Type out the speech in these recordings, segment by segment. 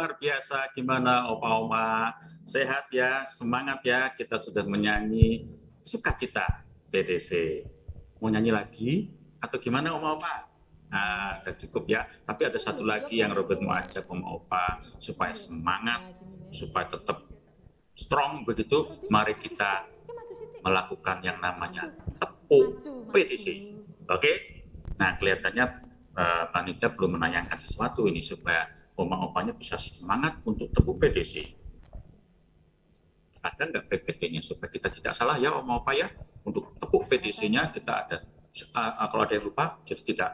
luar biasa. Gimana Oma-Oma? Sehat ya, semangat ya. Kita sudah menyanyi Sukacita PDC. Mau nyanyi lagi atau gimana Oma-Oma? Nah, udah cukup ya. Tapi ada satu lagi yang Robert mau ajak Oma-Opa supaya semangat, supaya tetap strong begitu. Mari kita melakukan yang namanya tepuk PDC. Oke? Nah, kelihatannya panitia belum menanyakan sesuatu ini supaya Oma-Opanya bisa semangat untuk tepuk PDC. Ada nggak PPT-nya supaya kita tidak salah ya Oma-Opa ya? Untuk tepuk PDC-nya kita ada. Kalau ada yang lupa, jadi tidak.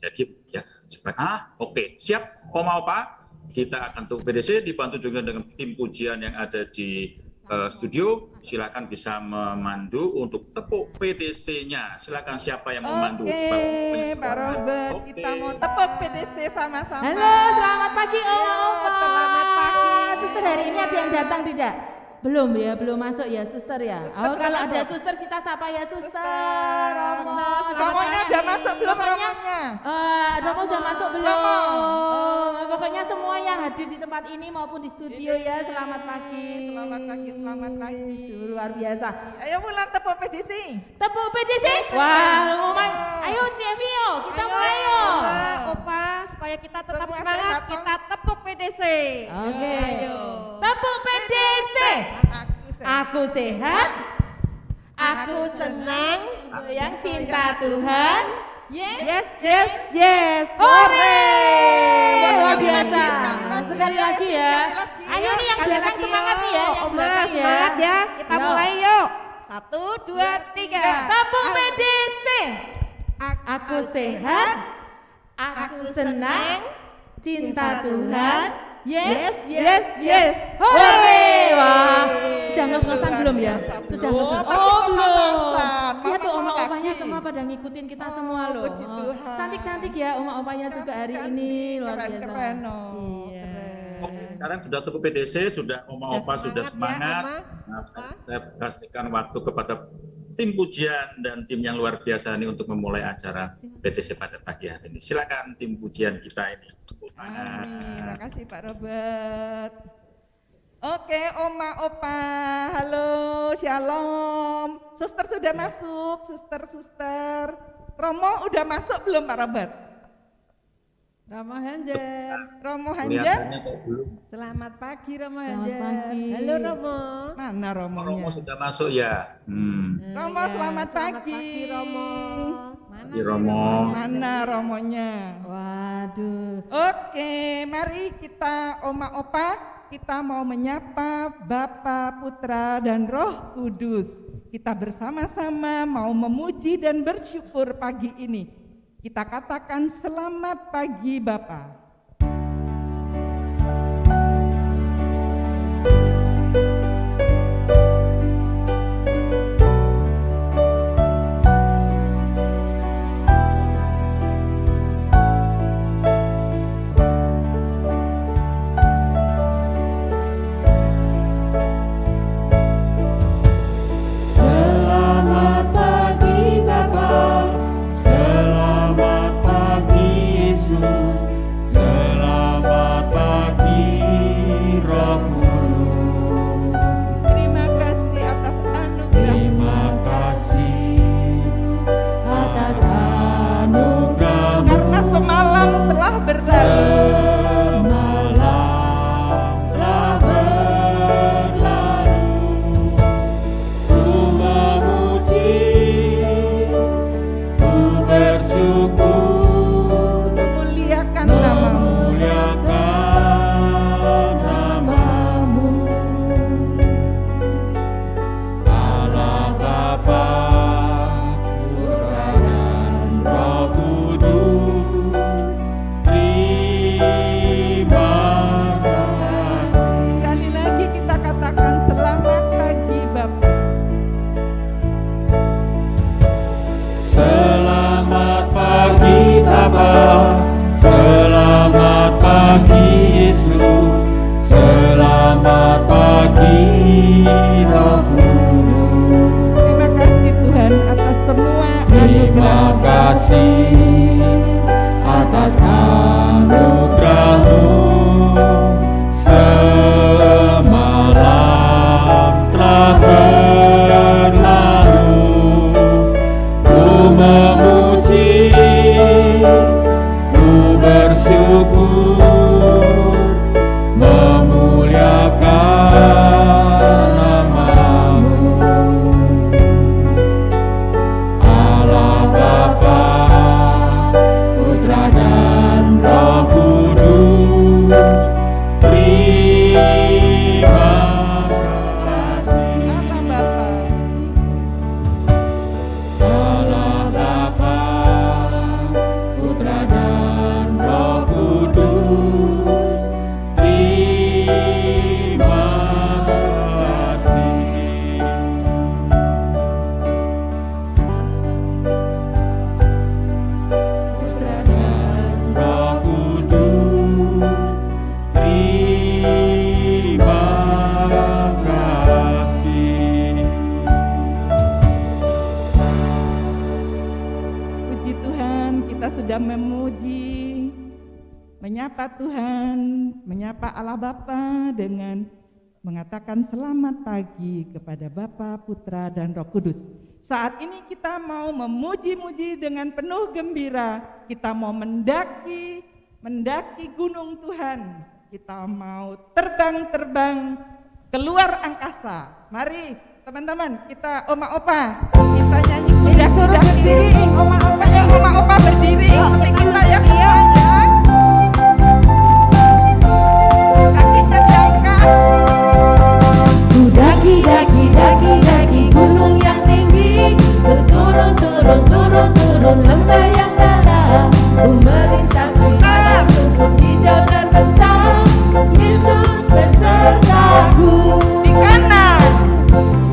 Jadi ya, supaya oke. Siap Oma-Opa? Kita akan tepuk PDC dibantu juga dengan tim pujian yang ada di studio. Silakan bisa memandu untuk tepuk PDC-nya. Silakan siapa yang memandu? Oke, Pak Robert, kita mau tepuk PDC sama-sama. Halo, selamat pagi Oma-Opa. Selamat pagi. Suster, hari ini ada yang datang tidak? Belum ya, belum masuk ya suster ya. Suster Kalau masuk. ada suster kita sapa ya suster. Romo, selamat Romonya pagi. udah masuk belum Pokoknya, Romonya? Romo udah masuk belum? Romo. Pokoknya semua yang hadir di tempat ini maupun di studio ya, selamat pagi. Selamat pagi, selamat pagi. Luar biasa. Ayo mulai tepuk PDC. Tepuk PDC. Wah, lumayan. Ayo Cevio, kita mulai yuk. Opa, supaya kita tetap Semua semangat, sehat, kita tepuk PDC. Oke. Ayo. Tepuk PDC. Aku sehat, aku senang, yang cinta Tuhan. Yes, yes, yes. Hore! Luar Sekali biasa. lagi, Sekali lagi ya. Ayo nih yang Sekali belakang lagi semangat yuk. nih ya, yang Oma, belakang ya. semangat ya. Kita Yuk. mulai yuk. 1, 2, 3. Tepuk PDC. Aku sehat, aku senang, cinta Tuhan. Yes, yes, yes. Hore! Wah, sudah ngos-ngosan belum ya? Sudah Belum, ngos-ngosan. masih Oh, belum. pemanasan. Lihat tuh Mama oma-opanya lagi. semua pada ngikutin kita semua loh. puji Tuhan. Cantik-cantik ya oma-opanya juga hari ini, luar biasa. Keren, Iya. Oke, sekarang sudah tepuk PDC, sudah Oma-Opa sudah semangat. Ya, Nah, saya kasihkan waktu kepada tim pujian dan tim yang luar biasa ini untuk memulai acara PDC pada pagi hari ini. Silakan tim pujian kita ini. Terima kasih Pak Robert. Oke, Oma-Opa, halo, shalom. Suster sudah masuk, suster. Romo udah masuk belum Pak Robert? Romo Hanjer. Romo Hanjar, Kelihatannya kok belum. Selamat pagi Romo Selamat Hanjer. pagi. Halo Romo. mana Romonya? Romo sudah masuk ya. Romo, selamat pagi. pagi Romo. Mana Pagi, Romo. Mana Romonya? Waduh. Oke, mari kita Oma-Opa, kita mau menyapa Bapa, Putra, dan Roh Kudus. Kita bersama-sama mau memuji dan bersyukur pagi ini. Kita katakan selamat pagi Bapa. Selamat pagi Bapa, selamat pagi Yesus, bersyukur memuliakan nama-Mu, Allah Bapa, Putra dan Roh Kudus. Terima kasih. Allah Bapa, Allah Bapa, Putra dan Roh Kudus. Terima kasih. Putra dan Roh Kudus. Terima kasih. puji Tuhan, kita sudah memuji, menyapa Tuhan, menyapa Allah Bapa dengan mengatakan selamat pagi kepada Bapa, Putra, dan Roh Kudus. Saat ini kita mau memuji-muji dengan penuh gembira. Kita mau mendaki gunung Tuhan. Kita mau terbang keluar angkasa. Mari teman-teman, kita Oma Opa, kita nyanyi kuda-kuda berdiri, Oma Opa, Oma Opa berdiri, ikuti kita ya semuanya. Kakinya diangkat. Daki gunung yang tinggi, turun lembah yang dalam, melintasi padang rumput hijau terbentang. Yesus besertaku, Di kanan,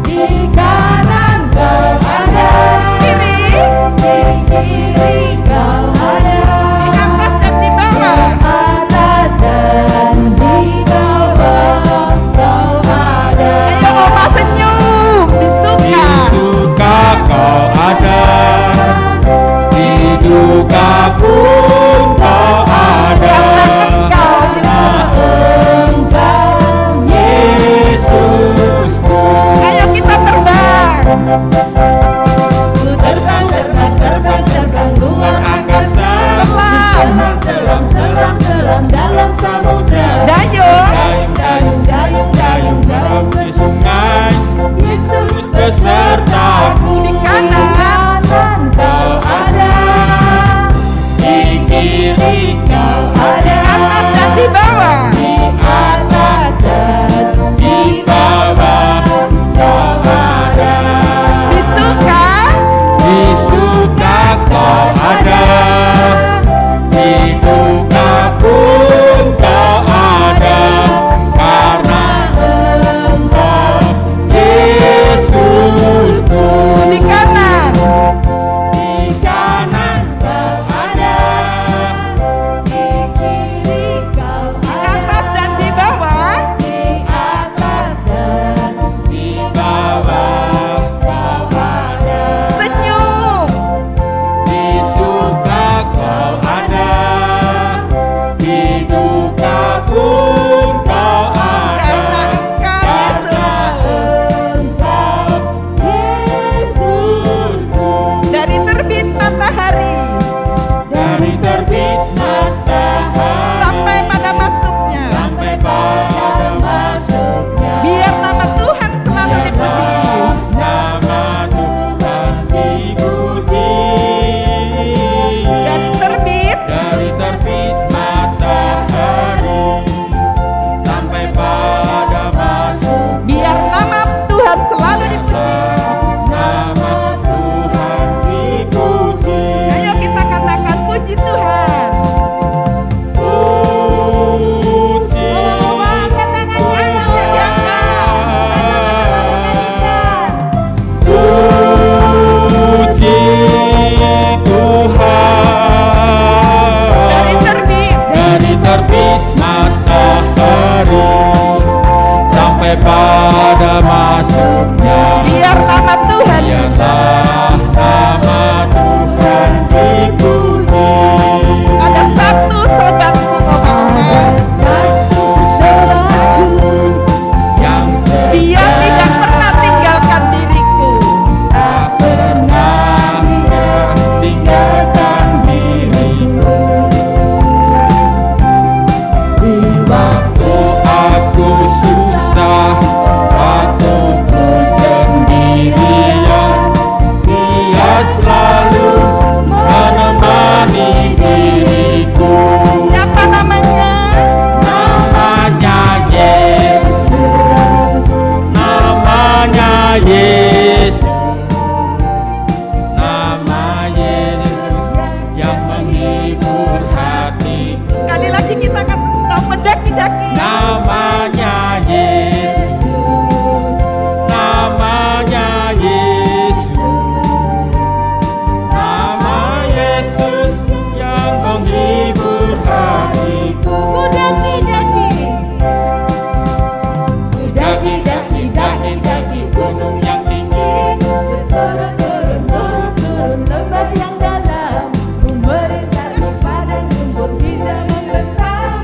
di kanan Kau ada, kiri, di kiri Kau ada, di atas dan di di bawah. atas dan di bawah Kau ada. Ayo Oma senyum, disuka. Suka Kau ada, di duka pun Kau ada. Karena Engkau Yesusku. Ayo kita terbang. Ku terbang luar angkasa, selam dalam samudra. Dayung, Dayung di sungai. Yesus besertaku, Di kanan. Kau ada, di kiri Kau di ada, atas dan di bawah. di atas dan di bawah Kau ada. Disuka, Di suka Kau ada, di duka pun Kau ada. Karena Engkau Yesusku. di kanan, Di kanan Kau ada, di daki-daki. Namanya Yesus, namanya Yesus, nama Yesus yang menghibur hatiku. Daki, Daki gunung yang tinggi, turun lembah yang dalam, memerintah di padang rumput kita membesar.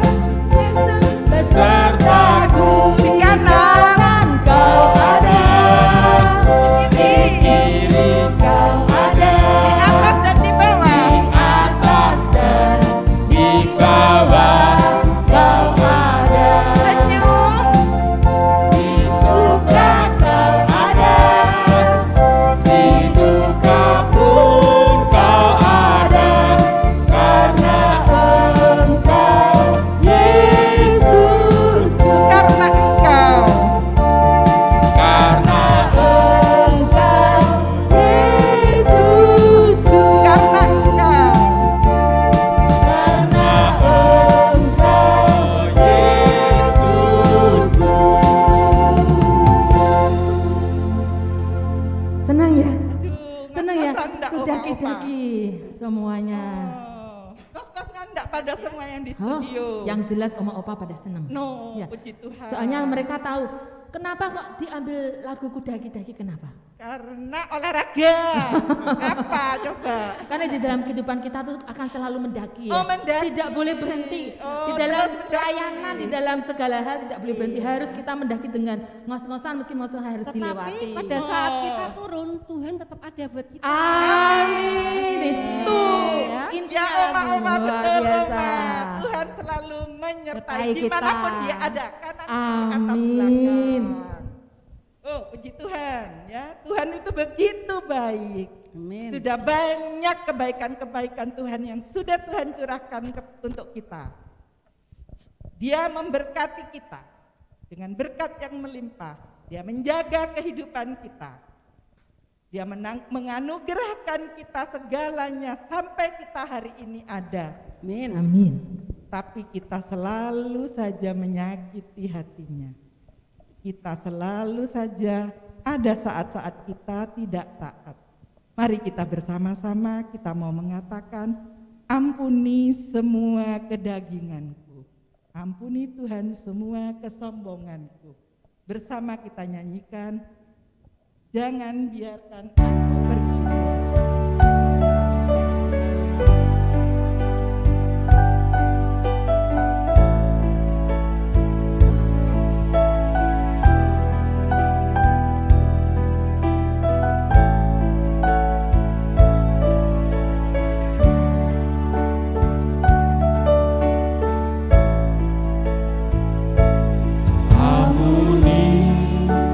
Yesus besertaku. Di kanan, kau ada, Di kiri kau ada, di atas dan di bawah. di atas dan di bawah kau ada. Senyum, Di suka kau ada, di duka pun kau ada, karena Engkau Yesusku, karena Engkau. karena Engkau Yesusku, Karena Engkau. Engkau Yesusku. Senang ya? Aduh, Senang ya? ngos-ngosan ndak, Ku Oma, daki-daki semuanya. Oh, ngos-ngos ndak pada semua yang di Oh, studio. yang jelas Oma Opa pada senang. No, Ya. puji Tuhan. Soalnya mereka tahu kenapa kok diambil lagu Ku Daki-Daki, kenapa? Karena olahraga. Apa coba? Karena di dalam kehidupan kita tuh akan selalu mendaki ya. Oh, mendaki. Tidak boleh berhenti. Oh, Di dalam terus mendaki. pelayanan, di dalam segala hal tidak boleh berhenti. Harus kita mendaki dengan ngos-ngosan, meski ngos-ngosan harus dilewati. Tetapi pada saat kita turun, Tuhan tetap ada buat kita. Amin. Itu Ya. intinya Ya Oma luar betul biasa. Oma. Tuhan selalu menyertai Menyertai kita. dimanapun dia ada. Kanan kiri atas Amin. belakang. Oh puji Tuhan ya. Tuhan itu begitu baik. Amin. Sudah banyak kebaikan-kebaikan Tuhan yang sudah Tuhan curahkan untuk kita. Dia memberkati kita dengan berkat yang melimpah. Dia menjaga kehidupan kita. Dia menganugerahkan kita segalanya sampai kita hari ini ada. Amin. Amin. Tapi kita selalu saja menyakiti hatinya. Kita selalu saja ada saat-saat kita tidak taat. Mari kita bersama-sama kita mau mengatakan, ampuni semua kedaginganku. Ampuni Tuhan semua kesombonganku. Bersama kita nyanyikan, jangan biarkan aku pergi.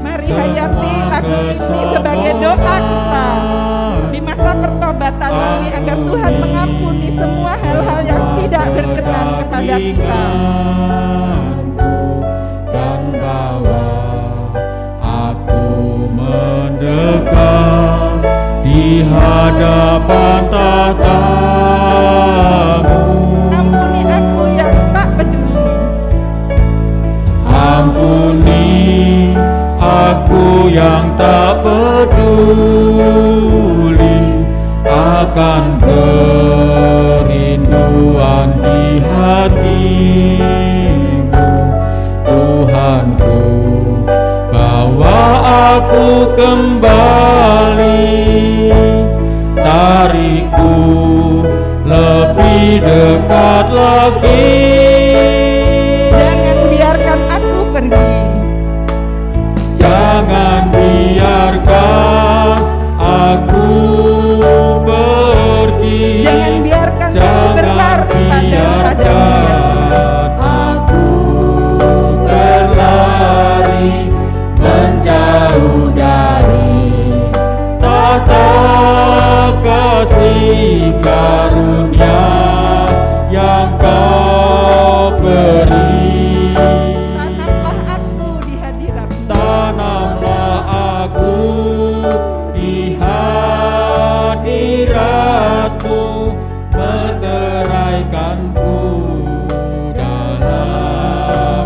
Mari hayati lagu ini sebagai doa kita di masa pertobatan ini agar Tuhan mengampuni semua hal-hal yang tidak berkenan kepada kita. Dan bawa aku mendekat di hadapan tahta-Mu. Ampuni aku yang tak peduli. Ampuni aku yang tak peduli akan kerinduan di hatimu. Tuhanku, bawa aku kembali, tarikku lebih dekat lagi. Jangan biarkan aku pergi. Jangan biarkan aku pergi. Jangan biarkan aku Jangan berlari pada-padamu. biarkan aku berlari menjauh dari tata kasih karunia yang Kau beri. Tanamlah aku di hadirat-Mu. Tanamlah aku di hadirat-Mu, meteraikanku dalam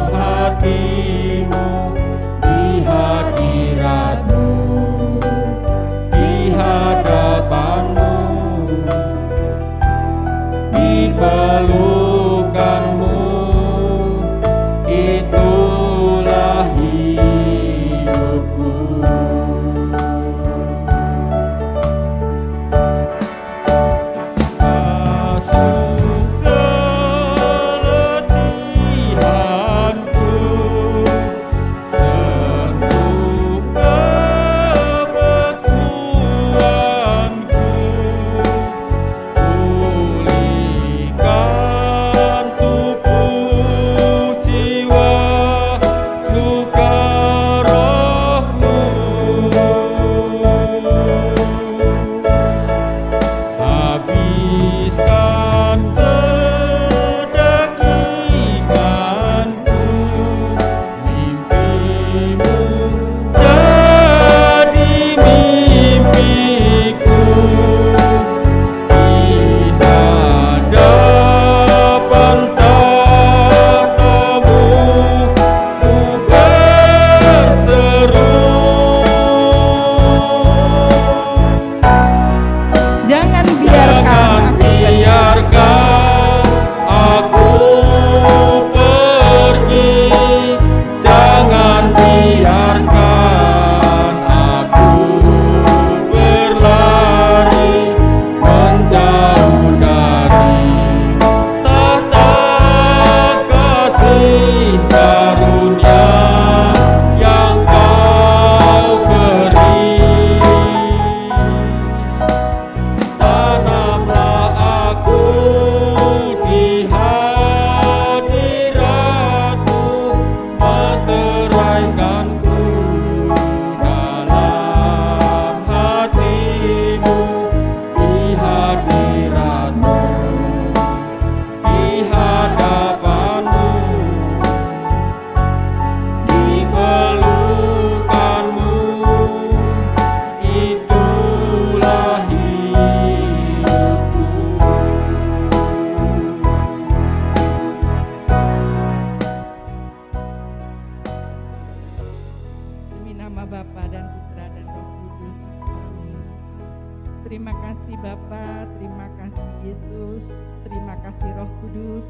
Bapa, terima kasih Yesus, terima kasih Roh Kudus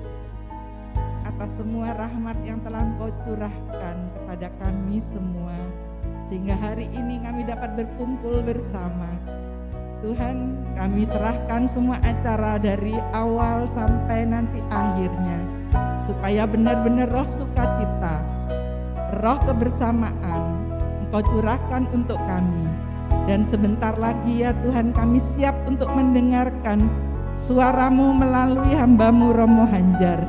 atas semua rahmat yang telah Engkau curahkan kepada kami semua, sehingga hari ini kami dapat berkumpul bersama. Tuhan, kami serahkan semua acara dari awal sampai nanti akhirnya, supaya benar-benar roh sukacita, roh kebersamaan Engkau curahkan untuk kami. Dan sebentar lagi ya Tuhan, kami siap untuk mendengarkan suara-Mu melalui hamba-Mu Romo Hanjar.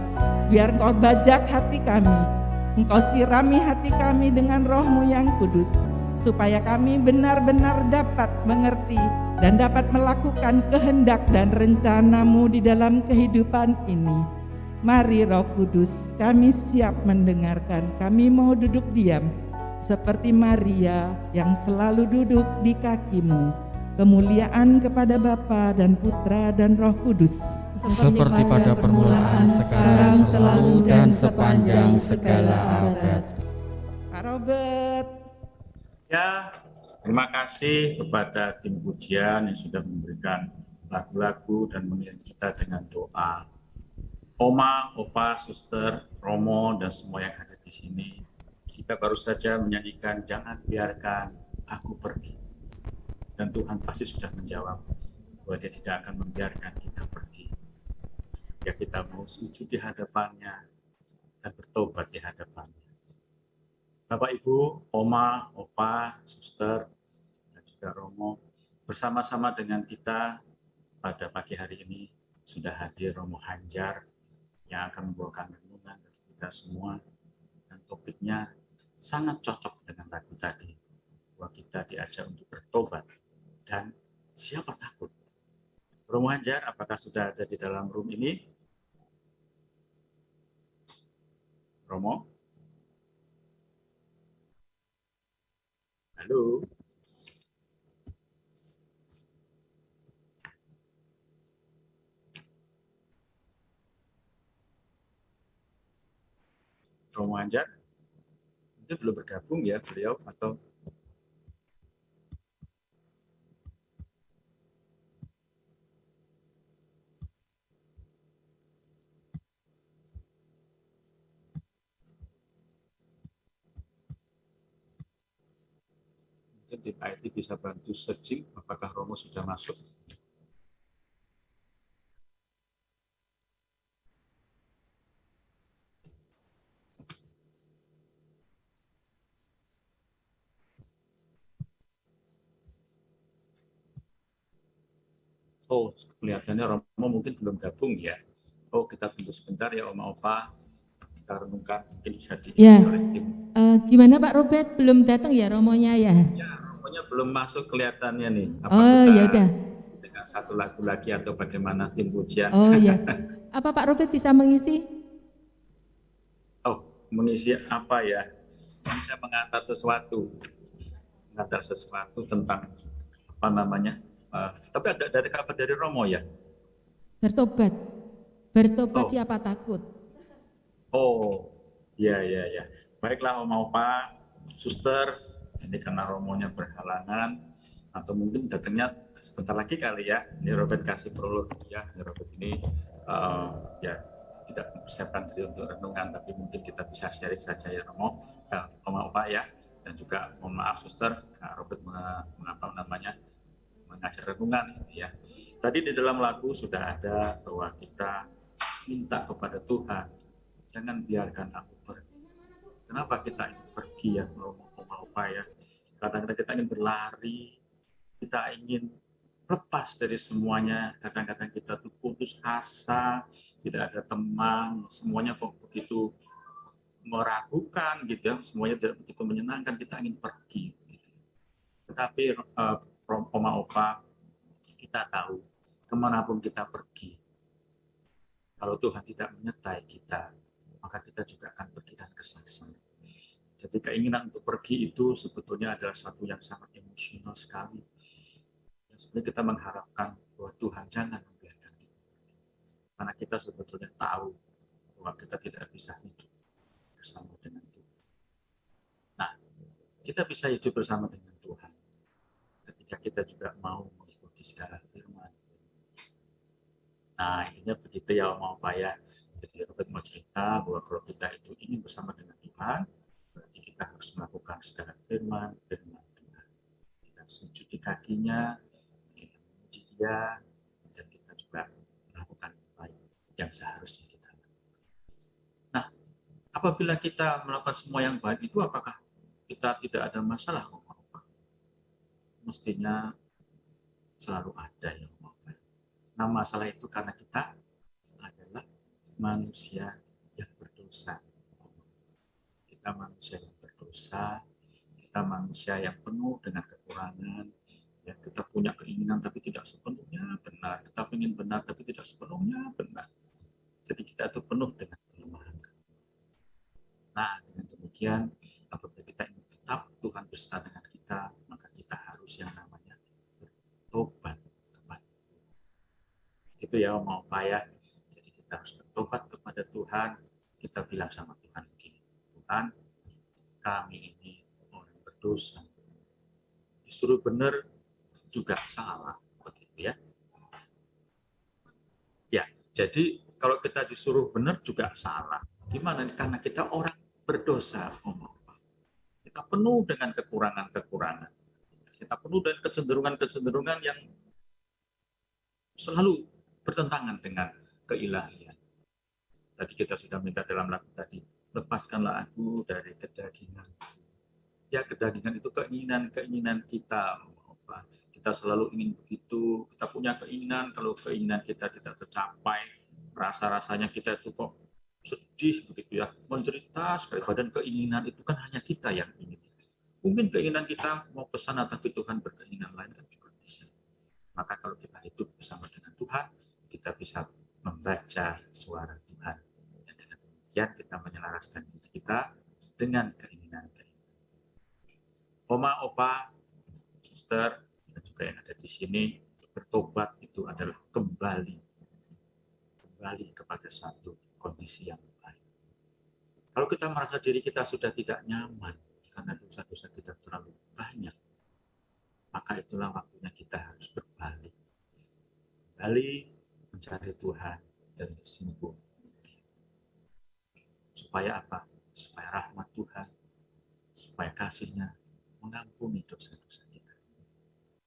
Biar Engkau bajak hati kami, Engkau sirami hati kami dengan Roh-Mu yang kudus, supaya kami benar-benar dapat mengerti dan dapat melakukan kehendak dan rencana-Mu di dalam kehidupan ini. Mari Roh Kudus, kami siap mendengarkan, kami mau duduk diam seperti Maria yang selalu duduk di kaki-Mu. Kemuliaan kepada Bapa dan Putra dan Roh Kudus, seperti pada permulaan, sekarang, selalu, dan sepanjang segala abad. Pak Robert. Ya, terima kasih kepada tim pujian yang sudah memberikan lagu-lagu dan mengirim kita dengan doa. Oma, Opa, Suster, Romo, dan semua yang ada di sini, kita baru saja menyanyikan "Jangan Biarkan Aku Pergi". Dan Tuhan pasti sudah menjawab bahwa Dia tidak akan membiarkan kita pergi. Ya, kita mau sujud di hadapannya dan bertobat di hadapannya. Bapak, Ibu, Oma, Opa, Suster, dan juga Romo, bersama-sama dengan kita pada pagi hari ini sudah hadir Romo Hanjar yang akan membawakan renungan bagi kita semua, dan topiknya sangat cocok dengan lagu tadi, bahwa kita diajak untuk bertobat dan siapa takut. Romo Hanjar, apakah sudah ada di dalam room ini? Romo? Halo? Romo Hanjar? Itu belum bergabung ya beliau atau? Mungkin tim IT bisa bantu searching apakah Romo sudah masuk. Oh, kelihatannya Romo mungkin belum gabung ya. Oh, kita tunggu sebentar ya Oma Opa. Kita renungkan, mungkin bisa diisi Ya. oleh tim. Gimana Pak Robert, belum datang ya romonya ya? Ya, Romonya belum masuk kelihatannya nih. Apa Oh kita ya udah. dengan satu lagu lagi atau bagaimana tim pujian? Oh ya. Apa Pak Robert bisa mengisi? Oh, mengisi apa ya? Bisa mengantar sesuatu. Mengantar sesuatu tentang apa namanya? Tapi ada kabar dari Romo ya? Bertobat. Bertobat Oh. siapa takut? Oh, ya. Baiklah Oma Opa, Suster, ini karena Romonya berhalangan, atau mungkin datangnya sebentar lagi kali ya. Ini Robert kasih prolog ya, ini Robert ini ya tidak mempersiapkan diri untuk renungan, tapi mungkin kita bisa sharing saja ya Romo, Oma Opa ya, dan juga mohon maaf Suster, Robert mengajar renungan ya. Tadi di dalam lagu sudah ada bahwa kita minta kepada Tuhan, jangan biarkan aku pergi. Kenapa kita ingin pergi ya, Oma ya? Kadang-kadang kita ingin berlari, kita ingin lepas dari semuanya. Kadang-kadang kita tuh putus asa, tidak ada teman, semuanya kok begitu meragukan gitu ya, semuanya tidak begitu menyenangkan, kita ingin pergi. Gitu. Tetapi Oma Opa, kita tahu kemanapun kita pergi, kalau Tuhan tidak menyertai kita, maka kita juga akan pergi dan kesasar. Jadi keinginan untuk pergi itu sebetulnya adalah sesuatu yang sangat emosional sekali. Dan sebenarnya kita mengharapkan bahwa Tuhan jangan membiarkan kita. Karena kita sebetulnya tahu bahwa kita tidak bisa hidup bersama dengan Tuhan. Nah, kita bisa hidup bersama dengan Tuhan ketika kita juga mau mengikuti segala firman Nah, intinya begitu ya Om Opa ya. Jadi Robert mau cerita bahwa kalau kita itu ingin bersama dengan Tuhan, berarti kita harus melakukan segala firman Tuhan. Kita sujud di kakinya, kita memuji Dia, dan kita juga melakukan yang baik yang seharusnya kita lakukan. Nah, apabila kita melakukan semua yang baik itu, apakah kita tidak ada masalah? Mestinya selalu ada ya. Nah, masalah itu karena kita adalah manusia yang berdosa. Kita manusia yang berdosa, kita manusia yang penuh dengan kekurangan. Ya, kita punya keinginan tapi tidak sepenuhnya benar. Kita ingin benar tapi tidak sepenuhnya benar. Jadi kita itu penuh dengan kelemahan. Nah, dengan demikian, apabila kita ingin tetap Tuhan beserta dengan kita, maka kita harus yang namanya bertobat kepada Tuhan. Itu ya Om Opa ya. Jadi kita harus bertobat kepada Tuhan. Kita bilang sama Tuhan begini, Tuhan, kami ini orang berdosa. Disuruh benar juga salah, begitu ya. Ya, jadi kalau kita disuruh benar juga salah. Gimana? Karena kita orang berdosa, Om Opa. Kita penuh dengan kekurangan-kekurangan. Kita penuh dengan kecenderungan-kecenderungan yang selalu bertentangan dengan keilahian. Tadi kita sudah minta dalam lagu tadi, lepaskanlah aku dari kedagingan. Ya, kedagingan itu keinginan-keinginan kita. Kita selalu ingin begitu, kita punya keinginan, kalau keinginan kita tidak tercapai, rasa-rasanya kita itu kok sedih begitu ya, menderita sekali. Padahal keinginan itu kan hanya kita yang ingin. Mungkin keinginan kita mau ke sana, tapi Tuhan berkeinginan lain kan juga bisa. Maka kalau kita hidup bersama dengan Tuhan, kita bisa membaca suara Tuhan. Dan dengan demikian kita menyelaraskan diri kita dengan keinginan-keinginan. Oma, Opa, Suster, dan juga yang ada di sini, bertobat itu adalah kembali kepada suatu kondisi yang baik. Kalau kita merasa diri kita sudah tidak nyaman karena dosa-dosa kita terlalu banyak, maka itulah waktunya kita harus berbalik. Kembali mencari Tuhan dan sembuh. Supaya apa? Supaya rahmat Tuhan, supaya kasih-Nya mengampuni dosa-dosa kita.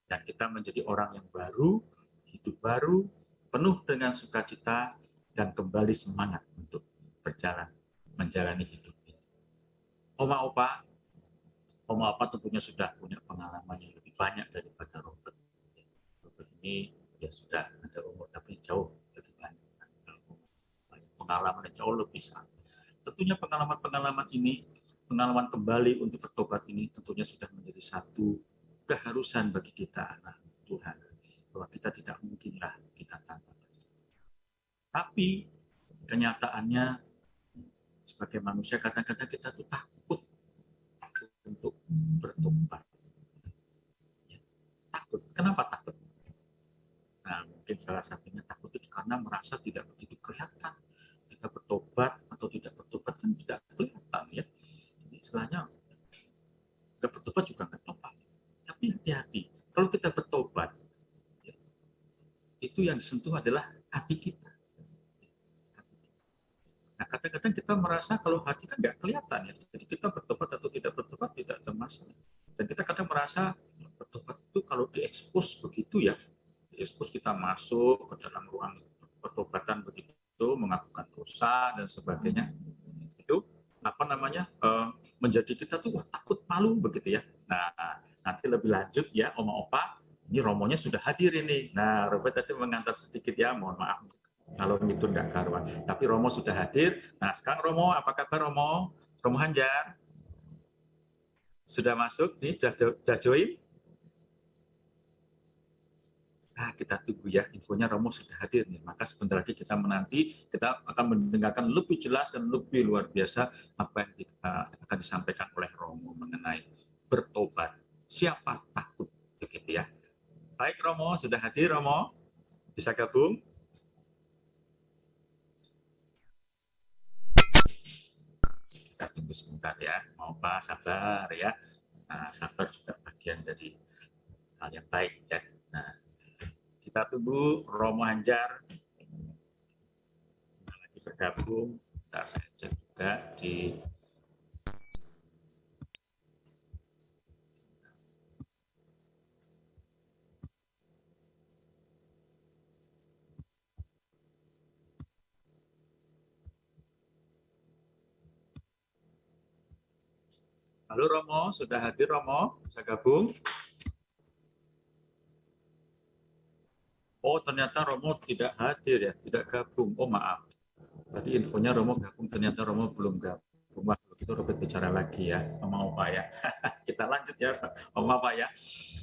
Dan kita menjadi orang yang baru, hidup baru, penuh dengan sukacita, dan kembali semangat untuk berjalan, menjalani hidup ini. Oma Opa tentunya sudah punya pengalaman yang lebih banyak daripada Robert. Robert ini ya sudah ada umur tapi jauh lebih banyak. Pengalaman yang jauh lebih besar. Tentunya pengalaman-pengalaman ini, pengalaman kembali untuk bertobat ini tentunya sudah menjadi satu keharusan bagi kita anak Tuhan. Bahwa kita tidak mungkinlah kita tanpa Tuhan. Tapi kenyataannya sebagai manusia kadang-kadang kita tuh takut untuk bertobat. Ya, takut. Kenapa takut? Nah, mungkin salah satunya takut itu karena merasa tidak begitu kelihatan. Kita bertobat atau tidak bertobat kan tidak kelihatan ya. Jadi istilahnya nggak bertobat juga nggak apa-apa. Tapi hati-hati. Kalau kita bertobat, ya, itu yang disentuh adalah hati kita. Nah, kadang-kadang kita merasa kalau hati kan nggak kelihatan ya. Jadi kita bertobat atau tidak bertobat tidak ada masalah. Dan kita kadang merasa bertobat itu kalau diekspos begitu ya, diekspos kita masuk ke dalam ruang pertobatan begitu, mengakukan dosa dan sebagainya. Itu menjadi kita tuh takut malu begitu ya. Nah, nanti lebih lanjut ya, Oma Opa, ini Romonya sudah hadir ini. Nah, Robert tadi mengantar sedikit ya, mohon maaf kalau itu enggak karuan. Tapi Romo sudah hadir. Nah, sekarang Romo, apa kabar Romo? Romo Hanjar? Sudah masuk? Nih, sudah join? Nah, kita tunggu ya, infonya Romo sudah hadir nih. Maka sebentar lagi kita menanti, kita akan mendengarkan lebih jelas dan lebih luar biasa apa yang akan disampaikan oleh Romo mengenai bertobat. Siapa takut? Begitu ya. Baik Romo, sudah hadir Romo? Bisa gabung? Kita tunggu sebentar ya, mau apa sabar ya. Nah, sabar juga bagian dari hal yang baik ya. Nah, kita tunggu Romo Hanjar bergabung. Ntar saya cek juga di Halo Romo, sudah hadir Romo? Bisa gabung? Oh, ternyata Romo tidak hadir ya, tidak gabung. Oh, maaf. Tadi infonya Romo gabung, ternyata Romo belum gabung. Wah, kalau gitu Robert bicara lagi ya, sama Opa ya. Kita lanjut ya, Om Opa ya.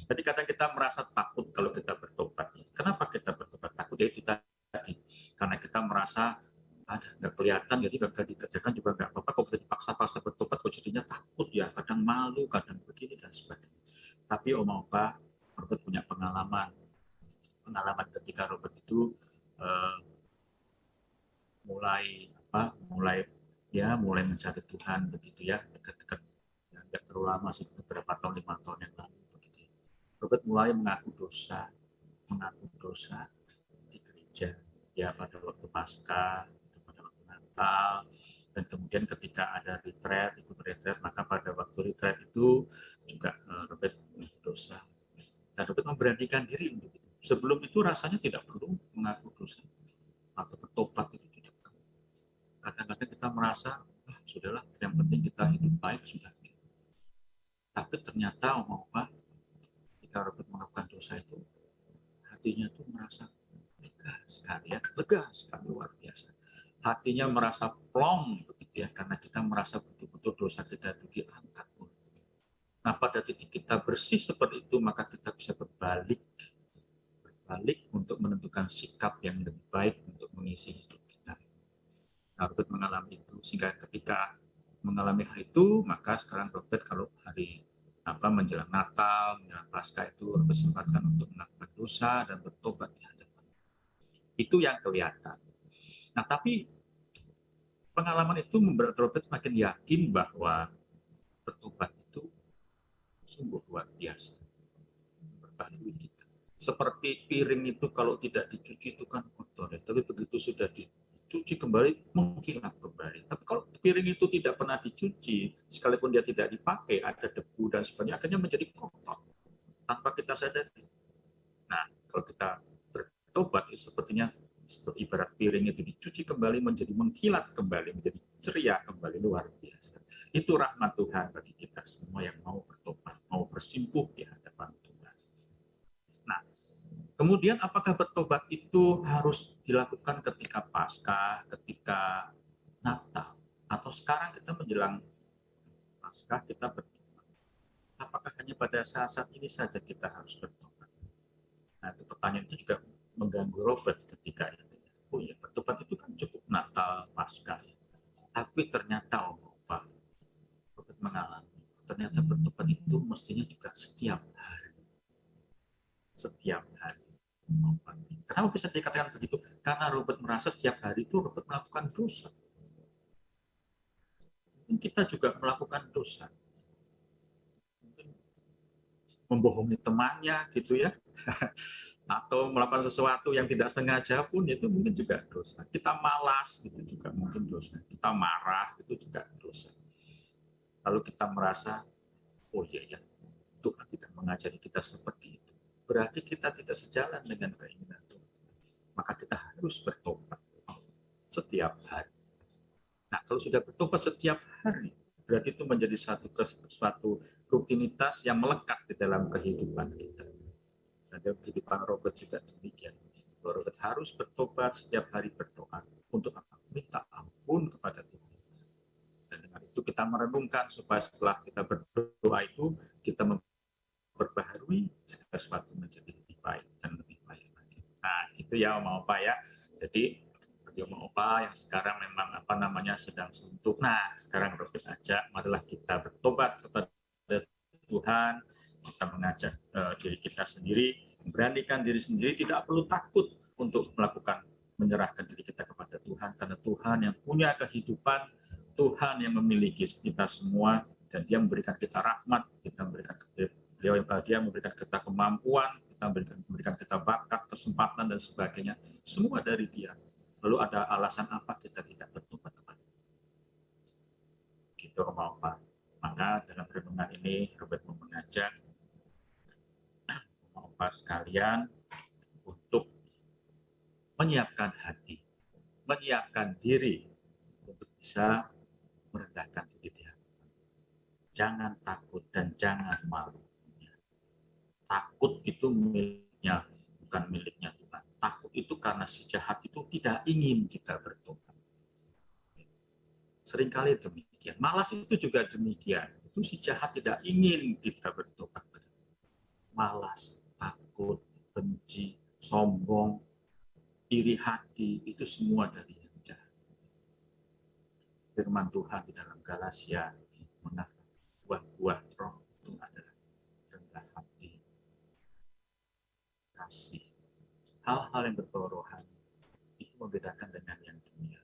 Jadi kadang kita merasa takut kalau kita bertobat. Kenapa kita bertobat? Takut ya itu tadi. Karena kita merasa ada nggak kelihatan, jadi gagal dikerjakan juga nggak apa-apa. Kalau kita dipaksa-paksa bertobat, kok jadinya takut ya, kadang malu, kadang begini dan sebagainya. Tapi Om Opa, Robert punya pengalaman ketika Robert itu mulai mencari Tuhan begitu ya, dekat-dekat ya, nggak terlalu lama sih, beberapa tahun, 5 tahun yang lalu begitu. Robert mulai mengaku dosa di gereja ya, pada waktu Paskah, pada waktu Natal, dan kemudian ketika ada ikut retreat, maka pada waktu retreat itu juga Robert mengaku dosa, dan Robert memberanikan diri untuk itu. Sebelum itu rasanya tidak perlu mengaku dosa atau bertobat, itu tidak perlu. Kadang-kadang kita merasa, sudahlah, yang penting kita hidup baik sudah. Tapi ternyata ketika Robert melakukan dosa itu, hatinya tuh merasa lega sekali, luar biasa. Hatinya merasa plong begitu ya, karena kita merasa betul-betul dosa kita itu diangkat. Nah, pada titik kita bersih seperti itu, maka kita bisa berbalik untuk menentukan sikap yang lebih baik untuk mengisi hidup kita. Nah, Robert mengalami itu, sehingga ketika mengalami hal itu, maka sekarang Robert kalau hari menjelang Natal, menjelang Paskah itu Robert sempatkan untuk melakukan dosa dan bertobat di hadapan. Itu yang kelihatan. Nah, tapi pengalaman itu membuat Robert semakin yakin bahwa bertobat itu sungguh luar biasa, berbaharui kita. Seperti piring itu kalau tidak dicuci itu kan kotor ya, tapi begitu sudah dicuci kembali mengkilap kembali. Tapi kalau piring itu tidak pernah dicuci, sekalipun dia tidak dipakai, ada debu dan sebagainya, akhirnya menjadi kotor tanpa kita sadari. Nah, kalau kita bertobat, sepertinya seperti ibarat piring itu dicuci kembali, menjadi mengkilat kembali, menjadi ceria kembali, luar biasa. Itu rahmat Tuhan bagi kita semua yang mau bertobat, mau bersimpuh di hadapan Tuhan. Nah, kemudian apakah bertobat itu harus dilakukan ketika Paskah, ketika Natal, atau sekarang kita menjelang Paskah kita bertobat? Apakah hanya pada saat-saat ini saja kita harus bertobat? Nah, itu pertanyaan itu juga mengganggu Robert ketika itu. Oh ya, bertobat itu kan cukup Natal, Paskah. Tapi ternyata Robert mengalami, ternyata bertobat itu mestinya juga setiap hari. Kenapa bisa dikatakan begitu? Karena Robert merasa setiap hari itu Robert melakukan dosa. Mungkin kita juga melakukan dosa. Mungkin membohongi temannya gitu ya. Atau melakukan sesuatu yang tidak sengaja pun itu mungkin juga dosa. Kita malas itu juga mungkin dosa. Kita marah itu juga dosa. Lalu kita merasa, oh iya, Tuhan tidak mengajari kita seperti itu. Berarti kita tidak sejalan dengan keinginan Tuhan. Maka kita harus bertobat setiap hari. Nah, kalau sudah bertobat setiap hari, berarti itu menjadi suatu rutinitas yang melekat di dalam kehidupan kita. Dan dalam kehidupan Robert juga demikian. Robert harus bertobat setiap hari, berdoa untuk minta ampun kepada Tuhan. Dan dengan itu kita merenungkan supaya setelah kita berdoa itu kita memperbaharui segala sesuatu menjadi lebih baik dan lebih baik lagi. Nah, itu ya Om Opa ya. Jadi bagi Om Opa yang sekarang memang sedang suntuk. Nah, sekarang Robert ajak, marilah kita bertobat kepada Tuhan. Kita mengajak diri kita sendiri, memberanikan diri sendiri, tidak perlu takut untuk menyerahkan diri kita kepada Tuhan, karena Tuhan yang punya kehidupan, Tuhan yang memiliki kita semua, dan Dia memberikan kita rahmat, Dia memberikan kita kemampuan, kita memberikan kita bakat, kesempatan dan sebagainya, semua dari Dia. Lalu ada alasan apa kita tidak bertobat kepada gitu Oma Opa. Maka dalam renungan ini Robert mau mengajak Oma Opa sekalian untuk menyiapkan hati, menyiapkan diri untuk bisa merendahkan diri di hadapan. Jangan takut dan jangan malu. Takut itu miliknya, bukan miliknya Tuhan. Takut itu karena si jahat itu tidak ingin kita bertobat. Seringkali demikian. Malas itu juga demikian. Itu si jahat tidak ingin kita bertobat. Malas, takut, benci, sombong, iri hati, itu semua dari yang jahat. Firman Tuhan di dalam Galatia mengatakan buah-buah roh itu adalah rendah hati, kasih. Hal-hal yang berbau rohani itu membedakan dengan yang dunia.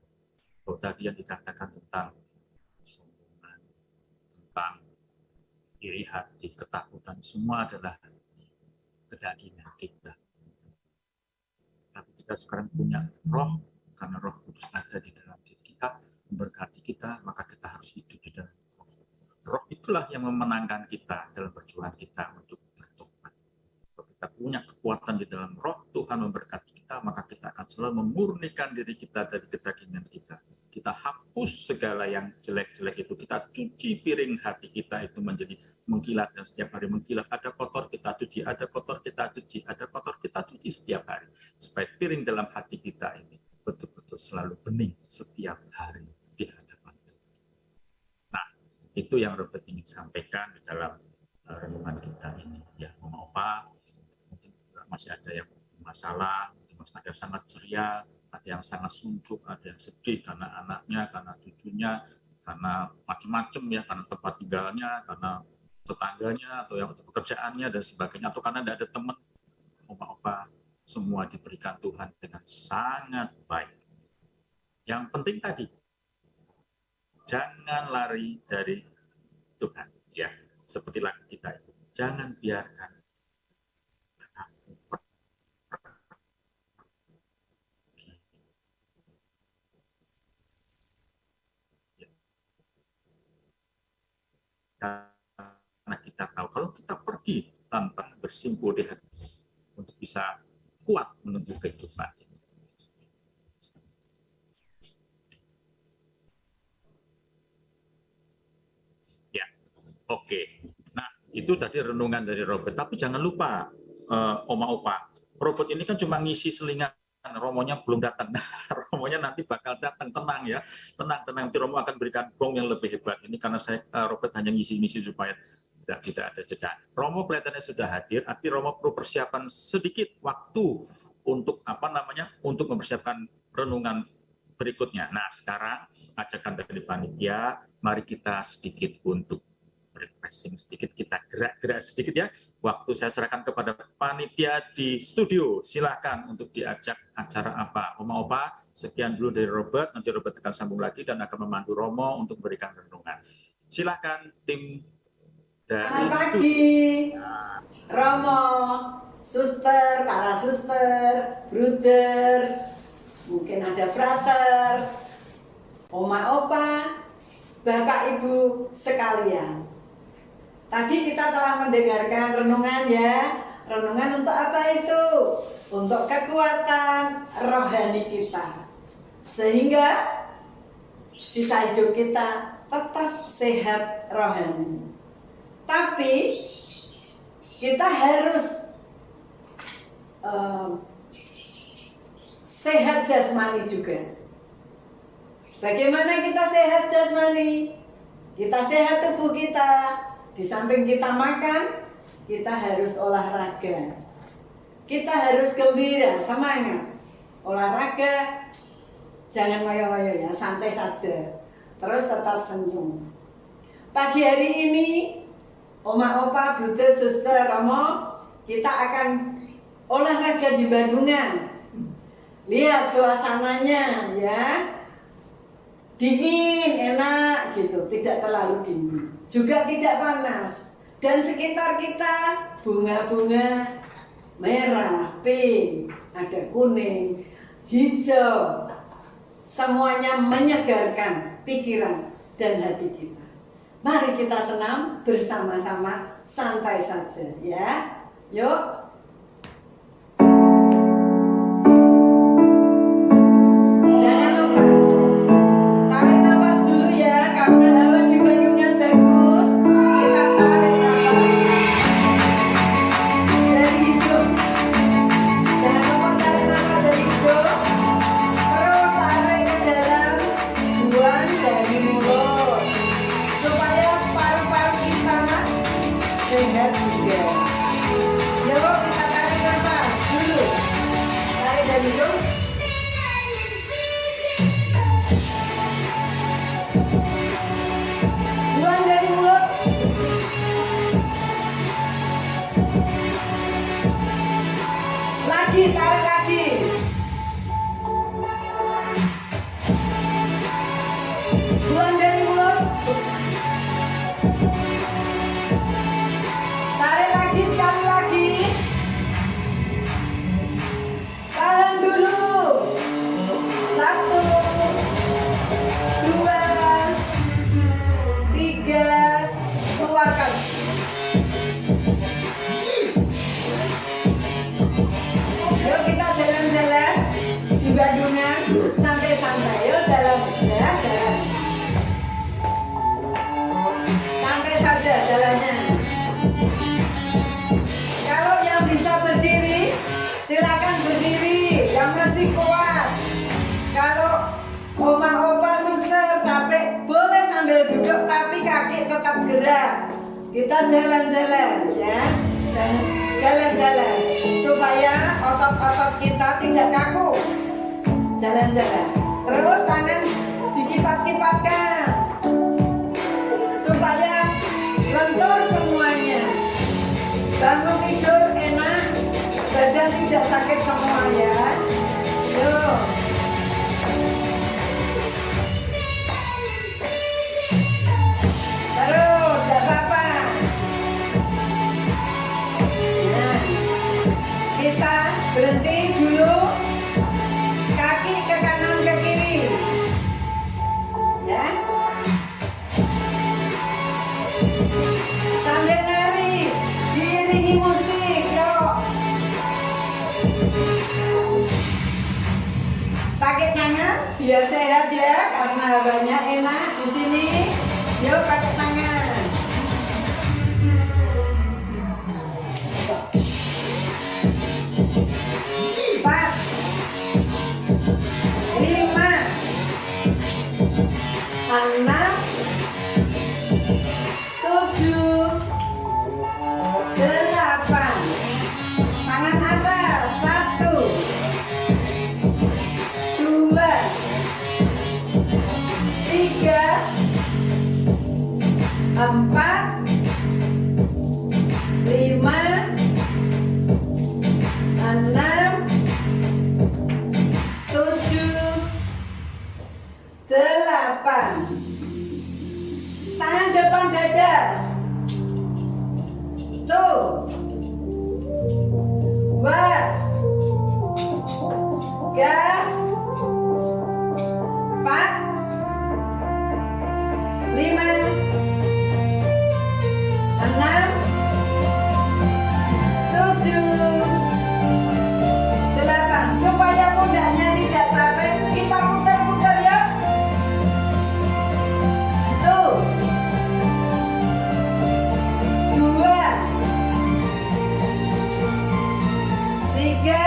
Kalau tadi yang dikatakan tentang kesombongan, tentang iri hati, ketakutan, semua adalah kedagingan kita. Tapi kita sekarang punya roh, karena roh kudus ada di dalam diri kita, memberkati kita, maka kita harus hidup di dalam roh. Roh itulah yang memenangkan kita dalam perjuangan kita untuk bertobat. Kalau kita punya kekuatan di dalam roh, Tuhan memberkati kita, maka kita akan selalu memurnikan diri kita dari kedagingan kita. Kita hapus segala yang jelek-jelek itu. Kita cuci piring hati kita itu menjadi mengkilat, dan setiap hari mengkilat. Ada kotor kita cuci, ada kotor kita cuci, ada kotor kita cuci setiap hari. Supaya piring dalam hati kita ini betul-betul selalu bening setiap hari di hadapan Tuhan. Nah, itu yang Robert ingin sampaikan di dalam renungan kita ini. Ya, Oma Opa, mungkin masih ada yang masalah, masih ada yang sangat ceria, ada yang sangat suntuk, ada yang sedih karena anaknya, karena cucunya, karena macam-macam ya, karena tempat tinggalnya, karena tetangganya, atau yang untuk pekerjaannya dan sebagainya, atau karena tidak ada teman. Oma Opa, semua diberikan Tuhan dengan sangat baik. Yang penting tadi, jangan lari dari Tuhan, ya, seperti lagu kita itu. Jangan biarkan karena kita tahu kalau kita pergi tanpa bersimpuh di hati untuk bisa kuat menempuh kehidupan ini. Ya, oke. Nah, itu tadi renungan dari Robert. Tapi jangan lupa, Oma Opa, Robert ini kan cuma ngisi selingan. Romonya belum datang. Romonya nanti bakal datang, tenang ya. Tenang. Nanti Romo akan berikan gong yang lebih hebat. Ini karena saya Robert hanya ngisi-ngisi supaya tidak ada jeda. Romo kelihatannya sudah hadir, tapi Romo perlu persiapan sedikit waktu untuk untuk mempersiapkan renungan berikutnya. Nah, sekarang ajakan dari panitia, mari kita sedikit untuk refreshing sedikit, kita gerak-gerak sedikit ya. Waktu saya serahkan kepada panitia di studio. Silakan untuk diajak acara apa. Oma Opa, sekian dulu dari Robert. Nanti Robert akan sambung lagi dan akan memandu Romo untuk memberikan renungan. Silakan tim dari selamat pagi, Romo, suster, para suster, bruder, mungkin ada frater, Oma Opa, Bapak Ibu sekalian. Tadi kita telah mendengarkan renungan ya. Renungan untuk apa itu? Untuk kekuatan rohani kita. Sehingga sisa hidup kita tetap sehat rohani. Tapi kita harus sehat jasmani juga. Bagaimana kita sehat jasmani? Kita sehat tubuh kita. Di samping kita makan, kita harus olahraga. Kita harus gembira, semangat. Olahraga, jangan ngoyo-ngoyo ya, santai saja. Terus tetap senyum. Pagi hari ini, Oma Opa, Bude, Suster, Romo, kita akan olahraga di Bandungan. Lihat suasananya ya. Dingin, enak gitu, tidak terlalu dingin, juga tidak panas. Dan sekitar kita bunga-bunga merah, pink, ada kuning, hijau, semuanya menyegarkan pikiran dan hati kita. Mari kita senam bersama-sama, santai saja ya. Yuk. Jangan lupa tarik nafas dulu ya, karena hawa di Bandungan bagus. Kita tarik nafas dari hidung. Jangan lupa tarik nafas dari hidung. Terus tarik ke dalam, buang dari mulut. Supaya paru-paru kita sehat juga. Yuk kita tarik nafas dulu. Tarik dari hidung. Buang dari mulut. Lagi, tarik lagi. Buang dari mulut. Tarik lagi, sekali lagi. Tahan dulu. 1, 2, 3, keluarkan. Yuk kita jalan-jalan di Bandungan, santai-santai. Yuk jalan, ya jalan. Santai saja jalannya. Kalau yang bisa berdiri, silakan berdiri. Yang masih kuat. Kalau oma, opa, suster capek, boleh sambil duduk, tapi kaki tetap gerak. Kita jalan-jalan, ya. Jalan-jalan supaya otot-otot kita tidak kaku. Jalan-jalan. Terus tangan dikipat-kipatkan supaya lentur semuanya. Bangun tidur enak, badan tidak sakit semua ya. Yuk. Terus, tidak apa-apa. Nah, kita berhenti dulu. Kaki ke kanan ke kiri. Ya. Sambil nari, diiringi musik, yuk. Pakai tangan biar sehat ya, karena hawanya enak di sini. Yuk pakai tangan. 4, 5, 6, 7, 8. Tangan atas. 1, 2, 3, 4, 5, 6, 7, 8. Tangan depan dada. Tuh. 2, 3, 4, 5, 6, 7, 8. Supaya pundaknya tidak capek, kita putar-putar ya. Tuh. 2, 3,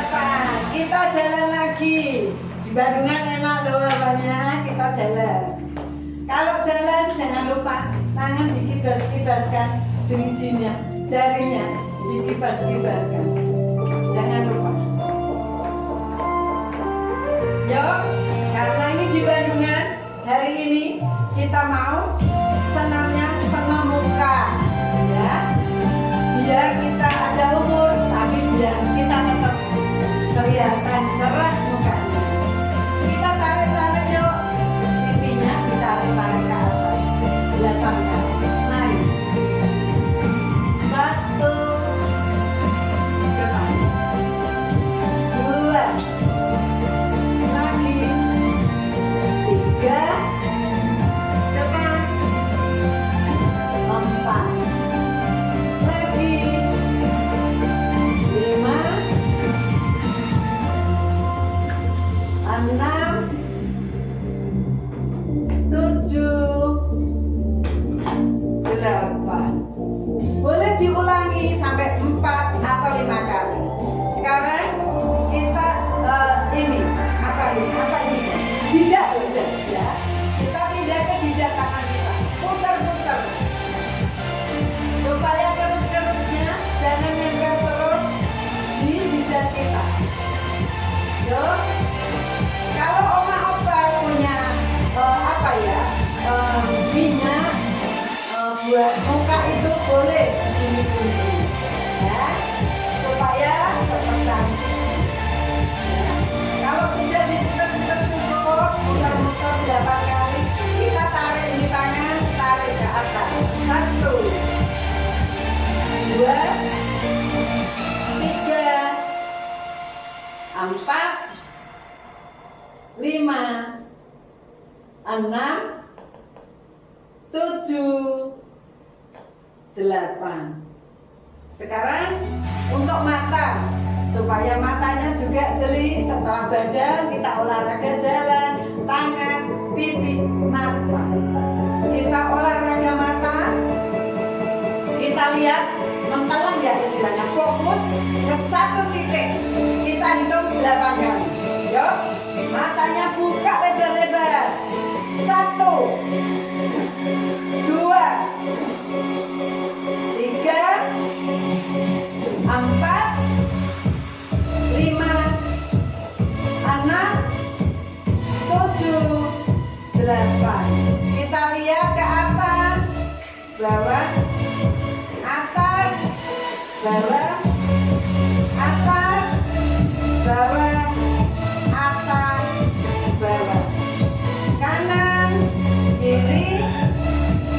Delapan. Kita jalan lagi. Di Bandungan enak loh apanya. Kita jalan. Kalau jalan jangan lupa tangan dikibas-kibaskan, dirijinya, jarinya dikibas-kibaskan. Jangan lupa. Yuk, karena ini di Bandungan, hari ini kita mau senamnya senam muka, ya. Biar kita ada umur, tapi biar kita tetap kelihatan cerah mukanya. Kita tarik-tarik yuk, pipinya ditarik-tarik ke atas, 8 kali. Mari. 1, depan. 2, lagi. 3, depan. 4, lagi. 5, 6, 7, 8. Boleh diulangi sampai 4 atau 5 kali. Sekarang kita ini apa ini? Jidat ya. Kita pindah ke jidat tangan kita. Putar-putar. Supaya kerut-kerutnya jangan nempel terus di jidat kita. Yuk. Kalau oma opa punya minyak buat muka itu boleh ini ya, supaya tetap cantik. Ya. Kalau sudah diputar-putar cukup, muter-muter 8 kali, kita tarik di tangan, tarik ke atas. 1, 2, 3, 4, 5, 6, 7, 8. Sekarang untuk mata, supaya matanya juga jeli. Setelah badan kita olahraga jalan, tangan, pipi, mata. Kita olahraga mata, kita lihat mentelang ya istilahnya, fokus ke satu titik. Kita hitung 8 kali. Yuk, matanya buka lebar-lebar. 1, 2, 3, 4, 5, 6, 7, 8. Kita lihat ke atas, bawah, atas, bawah, atas, bawah, atas, bawah. Kanan, kiri,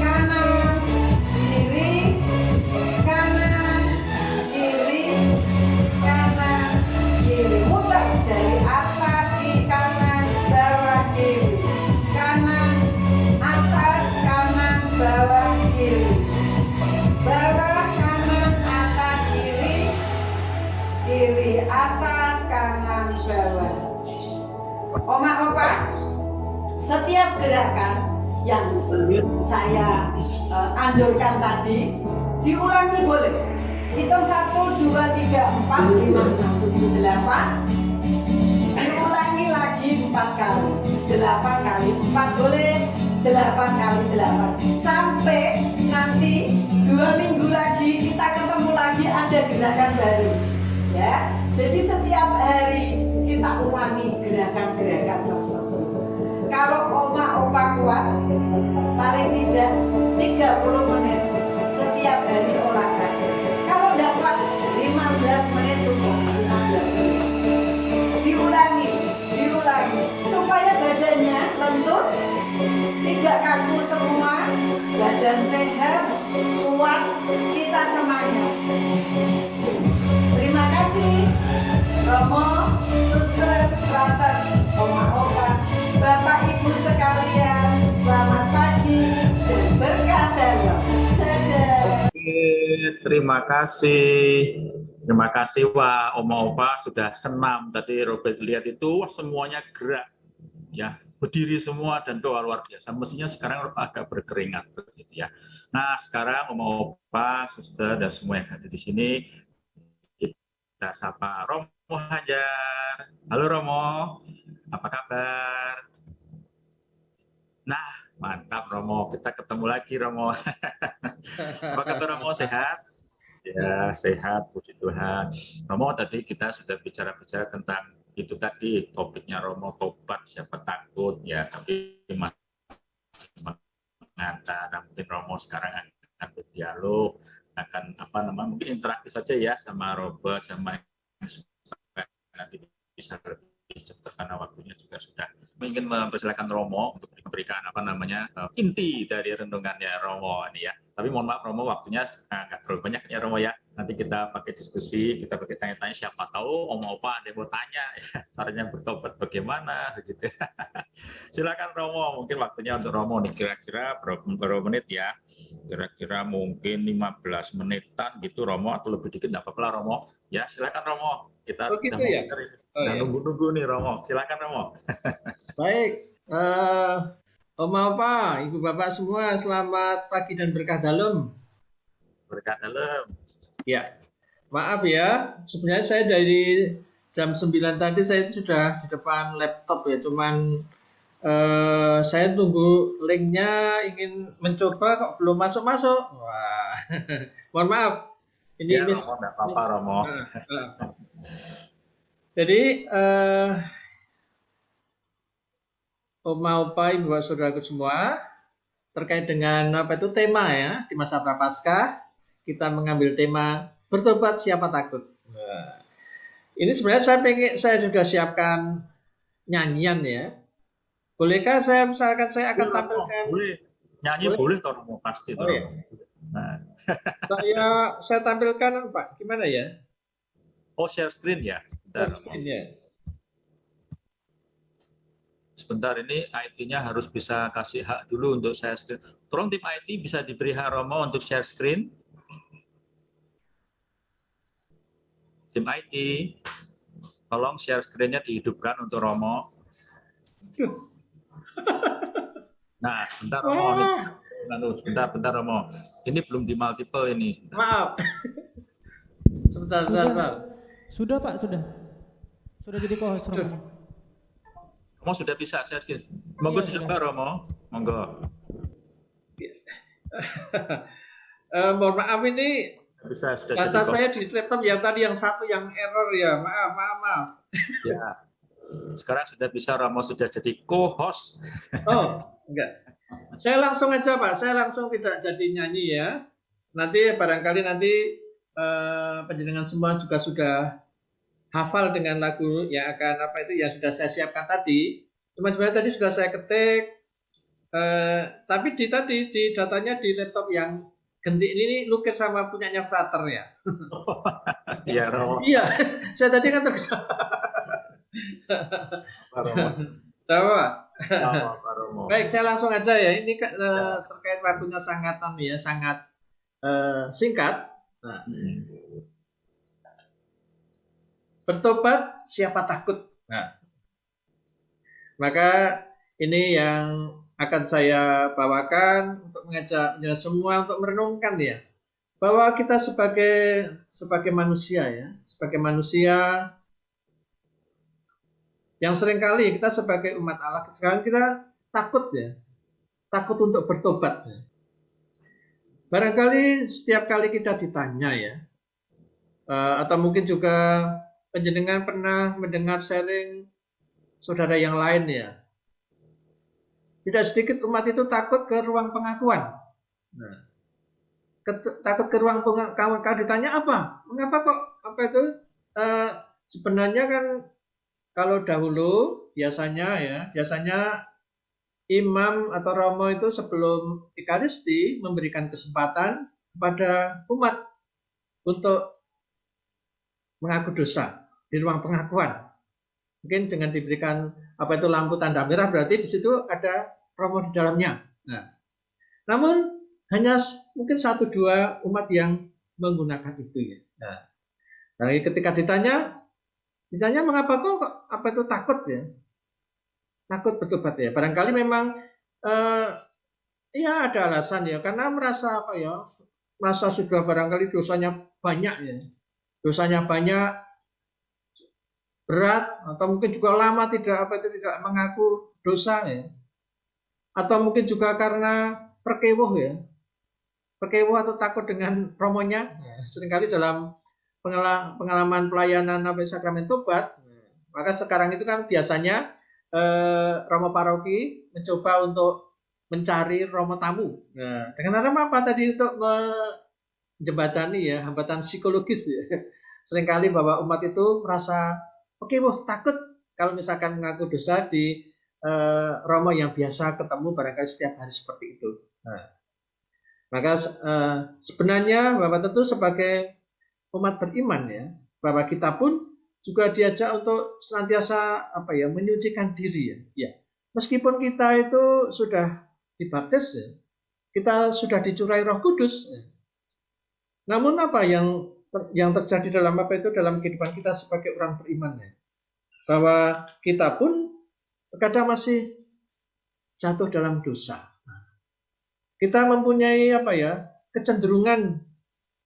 kanan, kiri, kanan, kiri, kanan, kiri. Muter dari atas ke kanan, bawah, kiri, kanan, atas, kanan, bawah, kiri, bawah, kanan, atas, kiri, kiri, atas, kanan, bawah. Oma opa, setiap gerakan yang saya anjurkan tadi diulangi boleh. Hitung 1, 2, 3, 4, 5, 6, 7, 8. Diulangi lagi 4 kali. 8 kali 4 boleh. 8 kali 8. Sampai nanti 2 minggu lagi kita ketemu lagi ada gerakan baru. Ya. Jadi setiap hari kita ulangi gerakan-gerakan tersebut. Kalau oma opa kuat, paling tidak 30 menit setiap hari olahraga. Kalau tidak kuat, 15 menit cukup. 15 menit. Diulangi, supaya badannya lentur, tidak kaku semua, badan sehat, kuat, kita semangat. Terima kasih, Romo, Suster, Frater, Oma Opa, Bapak Ibu sekalian, selamat pagi dan berkah dalam. Dadah. Terima kasih Wah Oma Opa sudah senam tadi. Robert lihat itu semuanya gerak ya, berdiri semua dan doa luar biasa. Mestinya sekarang agak berkeringat begitu ya. Nah sekarang Oma Opa, Suster dan semua yang hadir di sini Kita sapa Romo Hajar. Halo Romo, apa kabar? Nah, mantap Romo, kita ketemu lagi Romo. Apa kabar Romo, sehat? Ya, sehat, puji Tuhan. Romo, tadi kita sudah bicara-bicara tentang itu tadi, topiknya Romo, tobat siapa takut, ya, tapi masih mengantar. Nah, mungkin Romo sekarang akan berdialog, akan mungkin interaktif saja ya sama Robert, sama nanti bisa lebih cepat karena waktunya juga sudah. Ingin mempersilakan Romo untuk memberikan inti dari renungannya Romo ini ya. Tapi mohon maaf Romo, waktunya nggak terlalu banyak ya Romo ya. Nanti kita pakai diskusi, kita pakai tanya-tanya, siapa tahu Om Opa ada yang mau tanya ya, caranya bertobat bagaimana begitu. Silakan Romo, mungkin waktunya untuk Romo nih kira-kira berapa menit ya? Kira-kira mungkin 15 menitan gitu Romo, atau lebih dikit nggak apa-apa lah Romo. Ya silakan Romo. Kita gitu ya? nunggu-nunggu nih Romo. Silakan Romo. Baik, Om Opa, Ibu Bapak semua, selamat pagi dan berkah dalam. Berkah dalam. Ya, maaf ya, sebenarnya saya dari jam 9 tadi saya itu sudah di depan laptop ya, cuman saya tunggu linknya, ingin mencoba kok belum masuk-masuk. Wah, mohon maaf. Ini Ya, Romo, nggak apa-apa Romo. Jadi, Oma, Opa, Ibu, Saudaraku semua, terkait dengan tema ya, di masa Prapaskah, kita mengambil tema bertobat siapa takut. Nah, ini sebenarnya saya sudah siapkan nyanyian ya. Bolehkah saya akan tampilkan? Boleh. Nyanyi boleh toh Romo, pasti toh. Ya. Nah. saya tampilkan Pak, gimana ya? Oh, share screen ya. Sebentar, ini IT-nya harus bisa kasih hak dulu untuk share screen. Tolong tim IT bisa diberi hak Romo untuk share screen. Tim IT, tolong share screen-nya dihidupkan untuk Romo. Nah, bentar Romo. Bentar Romo. Ini belum di multiple ini. Maaf. Sebentar. Sudah Pak, sudah. Sudah jadi co-host Romo. Romo sudah bisa share screen. Monggo dicoba Romo. Monggo. Mohon maaf, ini Bisa, sudah data jadi saya di laptop yang tadi yang satu yang error ya. Maaf. Ya. Sekarang sudah bisa Romo, sudah jadi co-host. Oh, enggak. Saya langsung aja Pak, saya langsung tidak jadi nyanyi ya. Nanti barangkali panjenengan semua juga sudah hafal dengan lagu yang akan yang sudah saya siapkan tadi. Cuma sebenarnya tadi sudah saya ketik, tapi di datanya di laptop yang gentik ini lukir sama punyanya Frater ya. Iya Romo. Iya, saya tadi kan terus. Baik, saya langsung aja ya. Ini terkait waktunya sangat singkat. Nah, bertobat siapa takut. Nah, maka ini yang akan saya bawakan untuk mengajak semua untuk merenungkan ya, bahwa kita sebagai manusia ya, sebagai manusia yang seringkali kita sebagai umat Allah sekarang kita takut ya, takut untuk bertobat. Ya. Barangkali setiap kali kita ditanya ya, atau mungkin juga panjenengan pernah mendengar sharing saudara yang lain ya. Tidak sedikit umat itu takut ke ruang pengakuan. Nah, takut ke ruang pengakuan. Kalau ditanya apa? Mengapa kok sebenarnya kan kalau dahulu biasanya imam atau romo itu sebelum Ekaristi memberikan kesempatan kepada umat untuk mengaku dosa di ruang pengakuan. Mungkin dengan diberikan lampu tanda merah, berarti di situ ada romo di dalamnya. Nah, namun hanya mungkin 1-2 umat yang menggunakan itu ya. Nah, ketika ditanya mengapa kok takut ya? Takut bertobat ya. Barangkali memang ada alasan ya, karena merasa merasa sudah barangkali dosanya banyak ya. Dosanya banyak, berat, atau mungkin juga lama tidak mengaku dosa ya. Atau mungkin juga karena perkewuh ya. Perkewuh atau takut dengan romonya. Ya. Seringkali dalam pengalaman pelayanan sakramen tobat, maka sekarang itu kan biasanya romo paroki mencoba untuk mencari romo tamu. Nah, dengan nama apa tadi, untuk menjembatani ya hambatan psikologis ya. Seringkali bahwa umat itu merasa oke, takut kalau misalkan mengaku dosa di romo yang biasa ketemu barangkali setiap hari seperti itu. Nah, maka sebenarnya bahwa tentu sebagai umat beriman ya, bahwa kita pun juga diajak untuk senantiasa menyucikan diri ya. Ya. Meskipun kita itu sudah dibaptis ya, kita sudah dicurai Roh Kudus. Ya. Namun apa yang terjadi dalam dalam kehidupan kita sebagai orang beriman ya, bahwa kita pun kadang masih jatuh dalam dosa. Kita mempunyai kecenderungan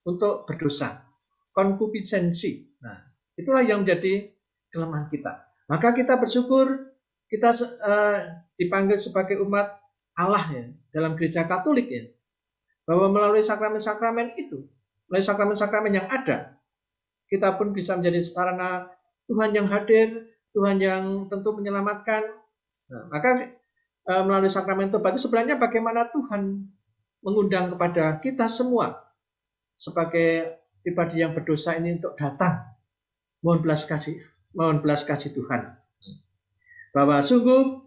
untuk berdosa, konkupiscensi. Nah, itulah yang menjadi kelemahan kita. Maka kita bersyukur kita dipanggil sebagai umat Allah ya, dalam gereja Katolik ya, bahwa melalui sakramen-sakramen itu, melalui sakramen-sakramen yang ada, kita pun bisa menjadi sarana Tuhan yang hadir, Tuhan yang tentu menyelamatkan. Nah, maka melalui sakramen tobat itu sebenarnya bagaimana Tuhan mengundang kepada kita semua sebagai pribadi yang berdosa ini untuk datang mohon belas kasih Tuhan. Bahwa sungguh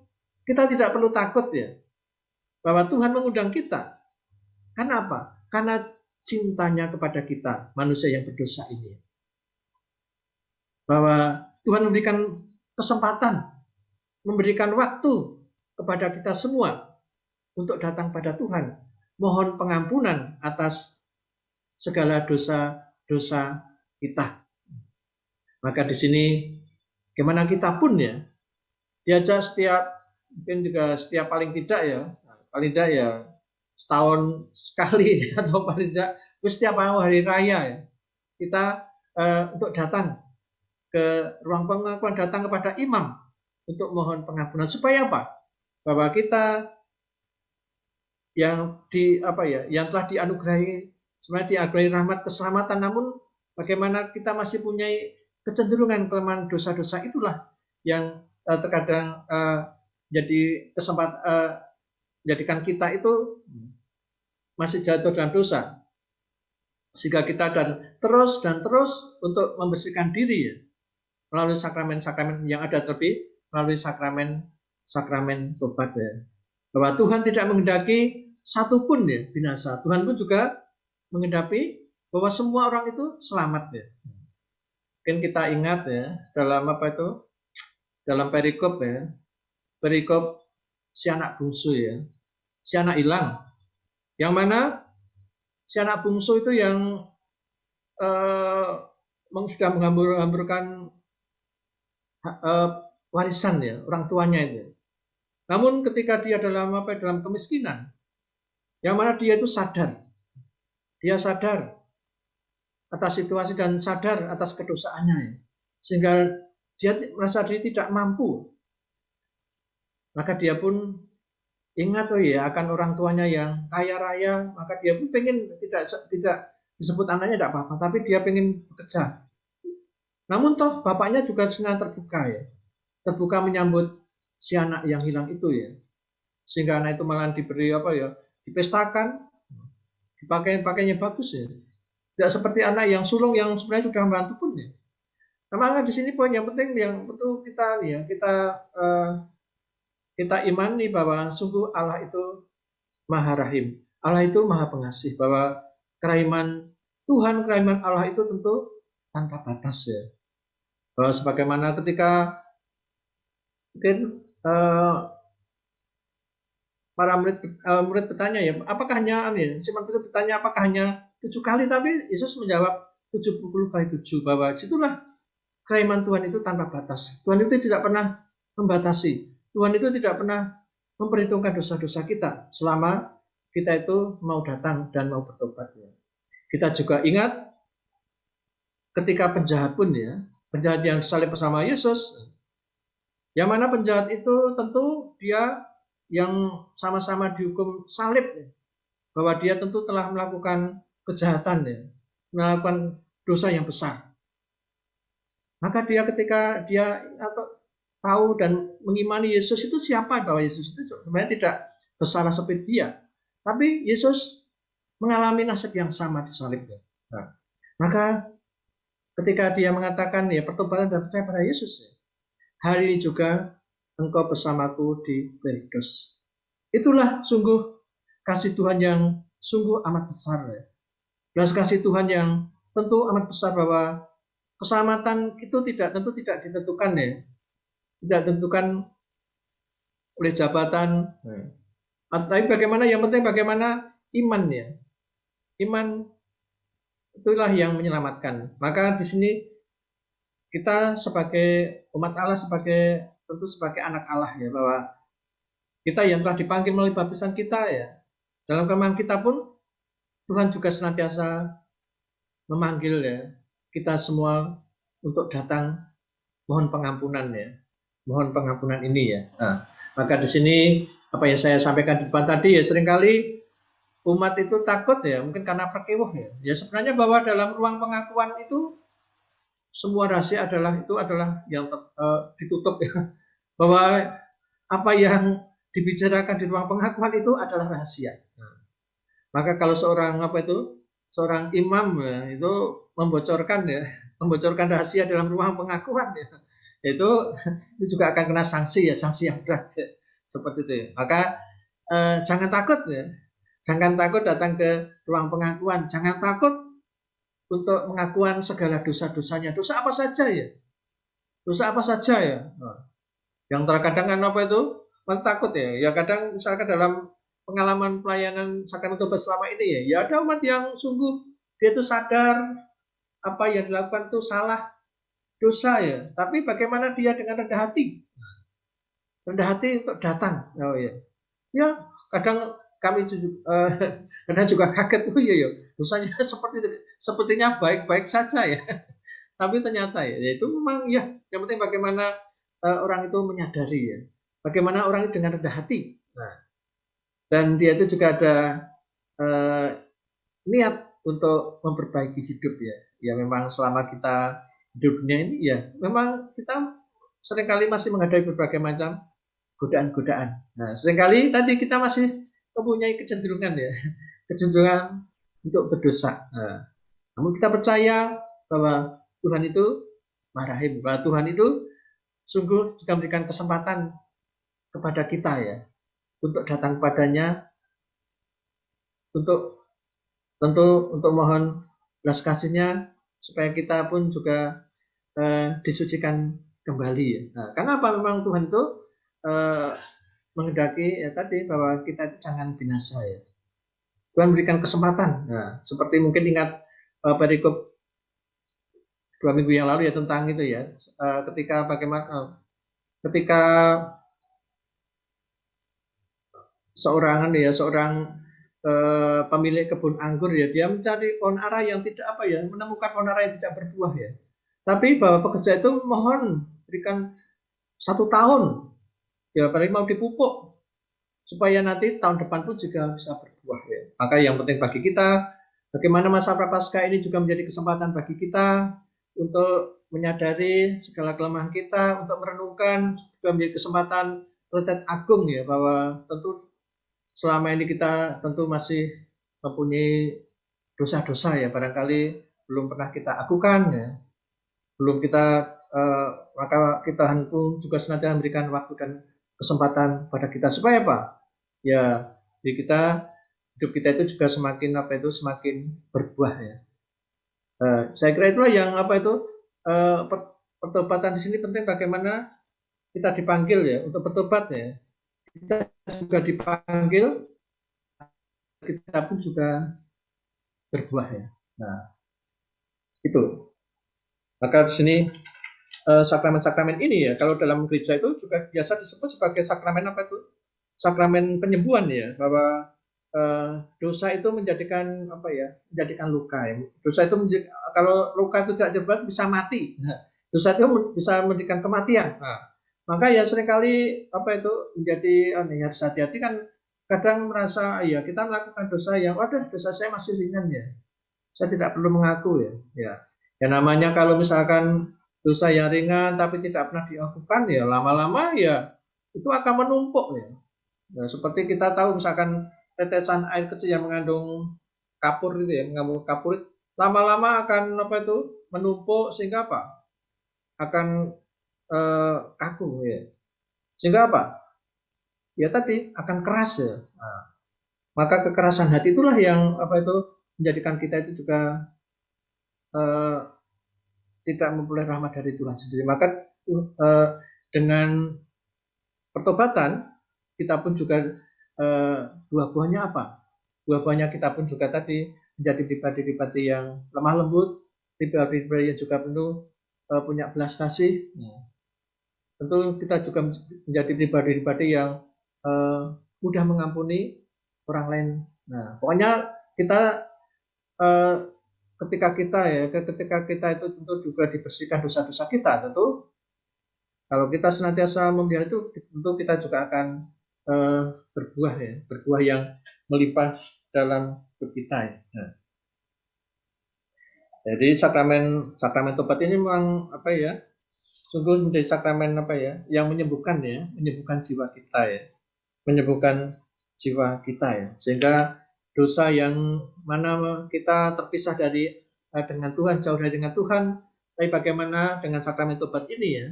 kita tidak perlu takut ya, bahwa Tuhan mengundang kita. Karena apa? Karena cintanya kepada kita, manusia yang berdosa ini. Bahwa Tuhan memberikan kesempatan, memberikan waktu kepada kita semua untuk datang pada Tuhan, mohon pengampunan atas segala dosa-dosa kita. Maka di sini gimana kita pun ya diajak setiap paling tidak ya setahun sekali atau paling tidak setiap hari raya ya, kita untuk datang ke ruang pengakuan, datang kepada imam untuk mohon pengampunan, supaya apa? Bahwa kita yang telah dianugerahi, sebenarnya dianugerahi rahmat keselamatan, namun bagaimana kita masih punya kecenderungan kelemahan dosa-dosa, itulah yang terkadang jadi jadikan kita itu masih jatuh dalam dosa, sehingga kita terus untuk membersihkan diri ya, melalui sakramen-sakramen yang ada, terlebih melalui sakramen tobat ya. Bahwa Tuhan tidak menghendaki satupun ya binasa. Tuhan pun juga menghendaki bahwa semua orang itu selamat ya. Mungkin kita ingat ya dalam dalam perikop ya, perikop si anak bungsu ya, si anak hilang. Yang mana si anak bungsu itu yang sudah menghambur-hamburkan warisan ya orang tuanya itu. Namun ketika dia dalam kemiskinan, yang mana dia itu sadar atas situasi dan sadar atas kedosaannya ya. Sehingga dia merasa diri tidak mampu. Maka dia pun ingat akan orang tuanya yang kaya raya, maka dia pun pengen tidak disebut anaknya tidak apa-apa, tapi dia pengen bekerja. Namun toh bapaknya juga sangat terbuka menyambut si anak yang hilang itu ya, sehingga anak itu malah diberi dipestakan, pakainya bagus ya, tidak seperti anak yang sulung yang sebenarnya sudah membantu pun ya. Nah, maka di sini poin yang penting yang betul kita imani bahwa sungguh Allah itu Maha Rahim, Allah itu Maha Pengasih, bahwa kerahiman Tuhan, kerahiman Allah itu tentu tanpa batas ya. Bahwa sebagaimana ketika mungkin para murid bertanya ya, apakah hanya Simon Petrus bertanya apakah hanya 7 kali, tapi Yesus menjawab 70 kali 7, bahwa situlah kerahiman Tuhan itu tanpa batas. Tuhan itu tidak pernah membatasi. Tuhan itu tidak pernah memperhitungkan dosa-dosa kita selama kita itu mau datang dan mau bertobat ya. Kita juga ingat ketika penjahat pun ya, penjahat yang disalib bersama Yesus. Yang mana penjahat itu tentu dia yang sama-sama dihukum salib, bahwa dia tentu telah melakukan kejahatan, ya, melakukan dosa yang besar. Maka dia ketika dia tahu dan mengimani Yesus itu siapa, bahwa Yesus itu sebenarnya tidak bersalah seperti dia, tapi Yesus mengalami nasib yang sama disalib. Nah, maka ketika dia mengatakan ya pertobatan dan percaya pada Yesus, ya, hari ini juga engkau bersamaku di Paradis. Itulah sungguh kasih Tuhan yang sungguh amat besar, ya. Belas kasih Tuhan yang tentu amat besar, bahwa keselamatan itu tentu tidak ditentukan, ya, tidak ditentukan oleh jabatan. Tapi bagaimana, yang penting bagaimana iman, ya. Iman itulah yang menyelamatkan. Maka di sini kita sebagai umat Allah, tentu sebagai anak Allah, ya, bahwa kita yang telah dipanggil melalui baptisan kita, ya, dalam kelemahan kita pun Tuhan juga senantiasa memanggil, ya, kita semua untuk datang mohon pengampunan, ya, mohon pengampunan ini, ya. Nah, maka di sini apa yang saya sampaikan di depan tadi, ya, seringkali umat itu takut, ya, mungkin karena perkewuh, ya. Ya sebenarnya bahwa dalam ruang pengakuan itu semua rahasia adalah yang ditutup, ya. Bahwa apa yang dibicarakan di ruang pengakuan itu adalah rahasia. Maka kalau seorang imam, ya, itu membocorkan rahasia dalam ruang pengakuan, ya, itu juga akan kena sanksi, ya, sanksi yang berat, ya, seperti itu, ya. Maka jangan takut, ya. Jangan takut datang ke ruang pengakuan. Jangan takut untuk mengakuan segala dosa-dosanya. Dosa apa saja, ya? Dosa apa saja, ya? Nah, yang terkadang kan takut, ya. Ya kadang misalkan dalam pengalaman pelayanan sakramen tobat selama ini, ya ada umat yang sungguh dia itu sadar apa yang dilakukan itu salah, dosa, ya. Tapi bagaimana dia dengan rendah hati? Rendah hati untuk datang. Oh ya. Ya, kadang kami kadang juga kaget, oh iya, ya, dosanya sepertinya baik-baik saja, ya. Tapi ternyata, ya, itu memang, ya, yang penting bagaimana orang itu menyadari, ya. Bagaimana orang itu dengan rendah hati. Nah, dan dia itu juga ada niat untuk memperbaiki hidup, ya. Ya memang selama kita hidup dunia ini, ya memang kita seringkali masih menghadapi berbagai macam godaan-godaan. Nah, seringkali tadi kita masih mempunyai kecenderungan, ya, kecenderungan untuk berdosa. Nah, namun kita percaya bahwa Tuhan itu marahim, bahwa Tuhan itu sungguh juga memberikan kesempatan kepada kita, ya, untuk datang padanya, untuk mohon belas kasihnya, supaya kita pun juga disucikan kembali, ya. Nah, karena apa, memang Tuhan itu menghendaki, ya, tadi bahwa kita itu jangan binasa, ya. Tuhan berikan kesempatan. Nah, seperti mungkin ingat perikop 2 minggu yang lalu, ya, tentang itu, ya, ketika seorang pemilik kebun anggur, ya, dia mencari pohon ara yang tidak menemukan pohon ara yang tidak berbuah, ya. Tapi bahwa pekerja itu mohon berikan 1 tahun, ya, paling mau dipupuk supaya nanti tahun depan pun juga bisa berbuah, ya. Maka yang penting bagi kita, bagaimana masa Prapaskah ini juga menjadi kesempatan bagi kita untuk menyadari segala kelemahan kita, untuk merenungkan, juga menjadi kesempatan retret agung, ya, bahwa tentu selama ini kita tentu masih mempunyai dosa-dosa, ya, barangkali belum pernah kita agukan, ya, belum kita maka Tuhan pun juga senantiasa memberikan waktu dan kesempatan pada kita supaya apa? Ya, hidup kita itu juga semakin berbuah, ya. Saya kira itulah yang pertobatan di sini penting, bagaimana kita dipanggil, ya, untuk bertobat, ya. Kita juga dipanggil, kita pun juga berbuah, ya. Nah, itu. Maka di sini sakramen-sakramen ini, ya, kalau dalam gereja itu juga biasa disebut sebagai sakramen sakramen penyembuhan, ya, bahwa dosa itu menjadikan luka, ya. Dosa itu kalau luka itu tidak diobati bisa mati. Nah, Dosa itu bisa memberikan kematian. Nah, maka ya seringkali menjadi harus hati-hati kan, kadang merasa ya kita melakukan dosa yang waduh dosa saya masih ringan ya. Saya tidak perlu mengaku ya. Ya namanya kalau misalkan dosa yang ringan tapi tidak pernah dilakukan ya lama-lama ya itu akan menumpuk ya. Nah, seperti kita tahu misalkan tetesan air kecil yang mengandung kapur itu ya, mengandung kapur lama-lama akan menumpuk sehingga apa? Akan kaku ya. Sehingga apa? Ya tadi akan keras ya. Nah, maka kekerasan hati itulah yang menjadikan kita itu juga tidak memperoleh rahmat dari Tuhan sendiri. Maka dengan pertobatan kita pun juga buah-buahnya apa? Buah-buahnya kita pun juga tadi menjadi pribadi-pribadi yang lemah lembut, pribadi-pribadi yang juga penuh punya belas kasih. Tentu kita juga menjadi pribadi-pribadi yang mudah mengampuni orang lain. Nah, pokoknya kita ketika kita itu tentu juga dibersihkan dosa-dosa kita. Tentu kalau kita senantiasa memelihara itu, tentu kita juga akan berbuah ya, berbuah yang melimpah dalam hidup kita ya. Nah, jadi sakramen tobat ini memang sungguh menjadi sakramen yang menyembuhkan ya, menyembuhkan jiwa kita ya, menyembuhkan jiwa kita ya, sehingga dosa yang mana kita terpisah dengan Tuhan, jauh dari dengan Tuhan, tapi bagaimana dengan sakramen tobat ini ya,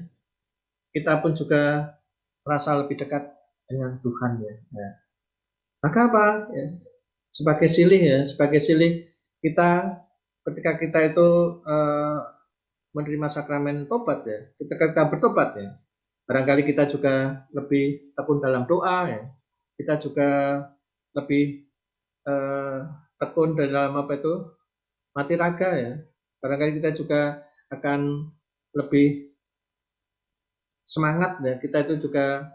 kita pun juga merasa lebih dekat dengan Tuhan ya. Maka apa ya, sebagai silih kita ketika kita itu menerima sakramen tobat ya, ketika kita bertobat ya, barangkali kita juga lebih tekun dalam doa ya, kita juga lebih tekun dalam mati raga ya, barangkali kita juga akan lebih semangat ya, kita itu juga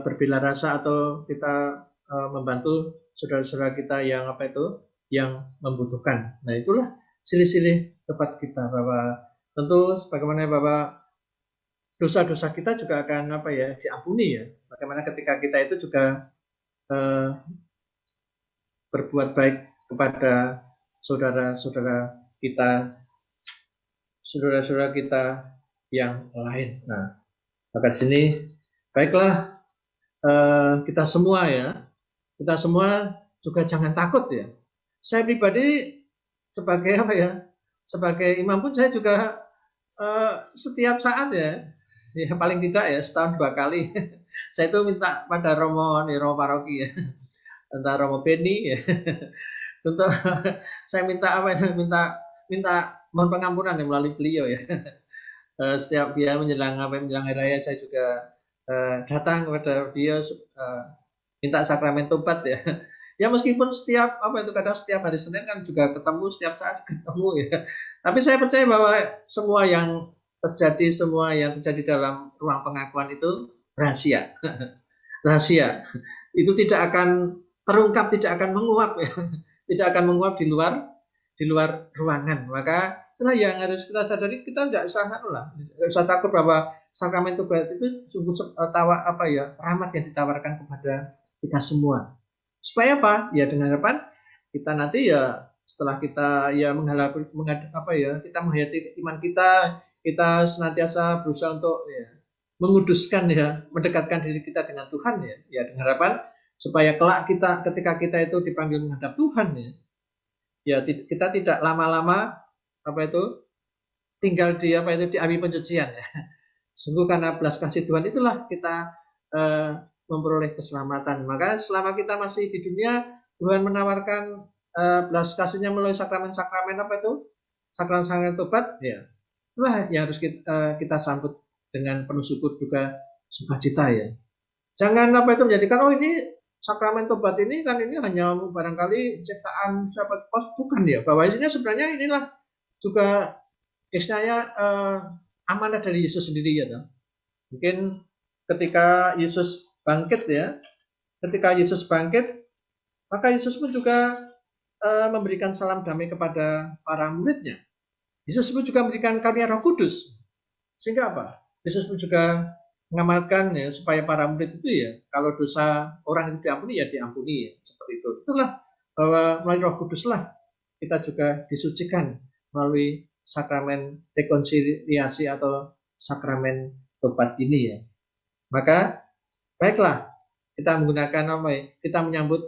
berbela rasa atau kita membantu saudara-saudara kita yang yang membutuhkan. Nah, itulah silih-silih tobat kita, bahwa tentu sebagaimana bahwa dosa-dosa kita juga akan diampuni ya. Bagaimana ketika kita itu juga berbuat baik kepada saudara-saudara kita yang lain. Nah, maka di sini baiklah kita semua juga jangan takut ya. Saya pribadi sebagai imam pun saya juga setiap saat ya paling tidak ya setahun 2 kali saya itu minta pada Romo paroki ya, entah Romo Beni ya, untuk saya minta mohon pengampunan ya melalui beliau ya. Setiap dia menjelang hari raya saya juga datang kepada dia minta sakramen tobat ya. Ya meskipun kadang setiap hari Senin kan juga ketemu, setiap saat ketemu ya. Tapi saya percaya bahwa semua yang terjadi dalam ruang pengakuan itu rahasia. Rahasia. Itu tidak akan terungkap, tidak akan menguap ya. Tidak akan menguap di luar ruangan. Maka itulah yang harus kita sadari, kita tidak usah takut bahwa sakramen tobat itu sungguh rahmat yang ditawarkan kepada kita semua. Supaya apa? Ya dengan harapan kita nanti ya setelah kita ya kita menghayati iman kita senantiasa berusaha untuk menguduskan ya, mendekatkan diri kita dengan Tuhan ya. Ya dengan harapan supaya kelak ketika kita itu dipanggil menghadap Tuhan ya kita tidak lama-lama tinggal di api pencucian ya. Sungguh karena belas kasih Tuhan itulah kita memperoleh keselamatan. Maka selama kita masih di dunia, Tuhan menawarkan belas kasihnya melalui sakramen-sakramen sakramen tobat ya. Itulah yang harus kita sambut dengan penuh syukur juga sukacita ya. Jangan menjadikan ini sakramen tobat ini kan ini hanya barangkali ciptaan siapa bukan ya. Bahwa isinya sebenarnya inilah juga istilahnya amanah dari Yesus sendiri ya. Mungkin ketika Yesus bangkit ya, ketika Yesus bangkit, maka Yesus pun juga memberikan salam damai kepada para muridnya. Yesus pun juga memberikan karunia Roh Kudus. Sehingga apa? Yesus pun juga mengamalkan ya, supaya para murid itu ya, kalau dosa orang itu diampuni ya diampuni ya, seperti itu. Itulah bahwa melalui Roh Kuduslah kita juga disucikan melalui sakramen rekonsiliasi atau sakramen tobat ini ya. Maka baiklah kita menggunakan apa ya? Kita menyambut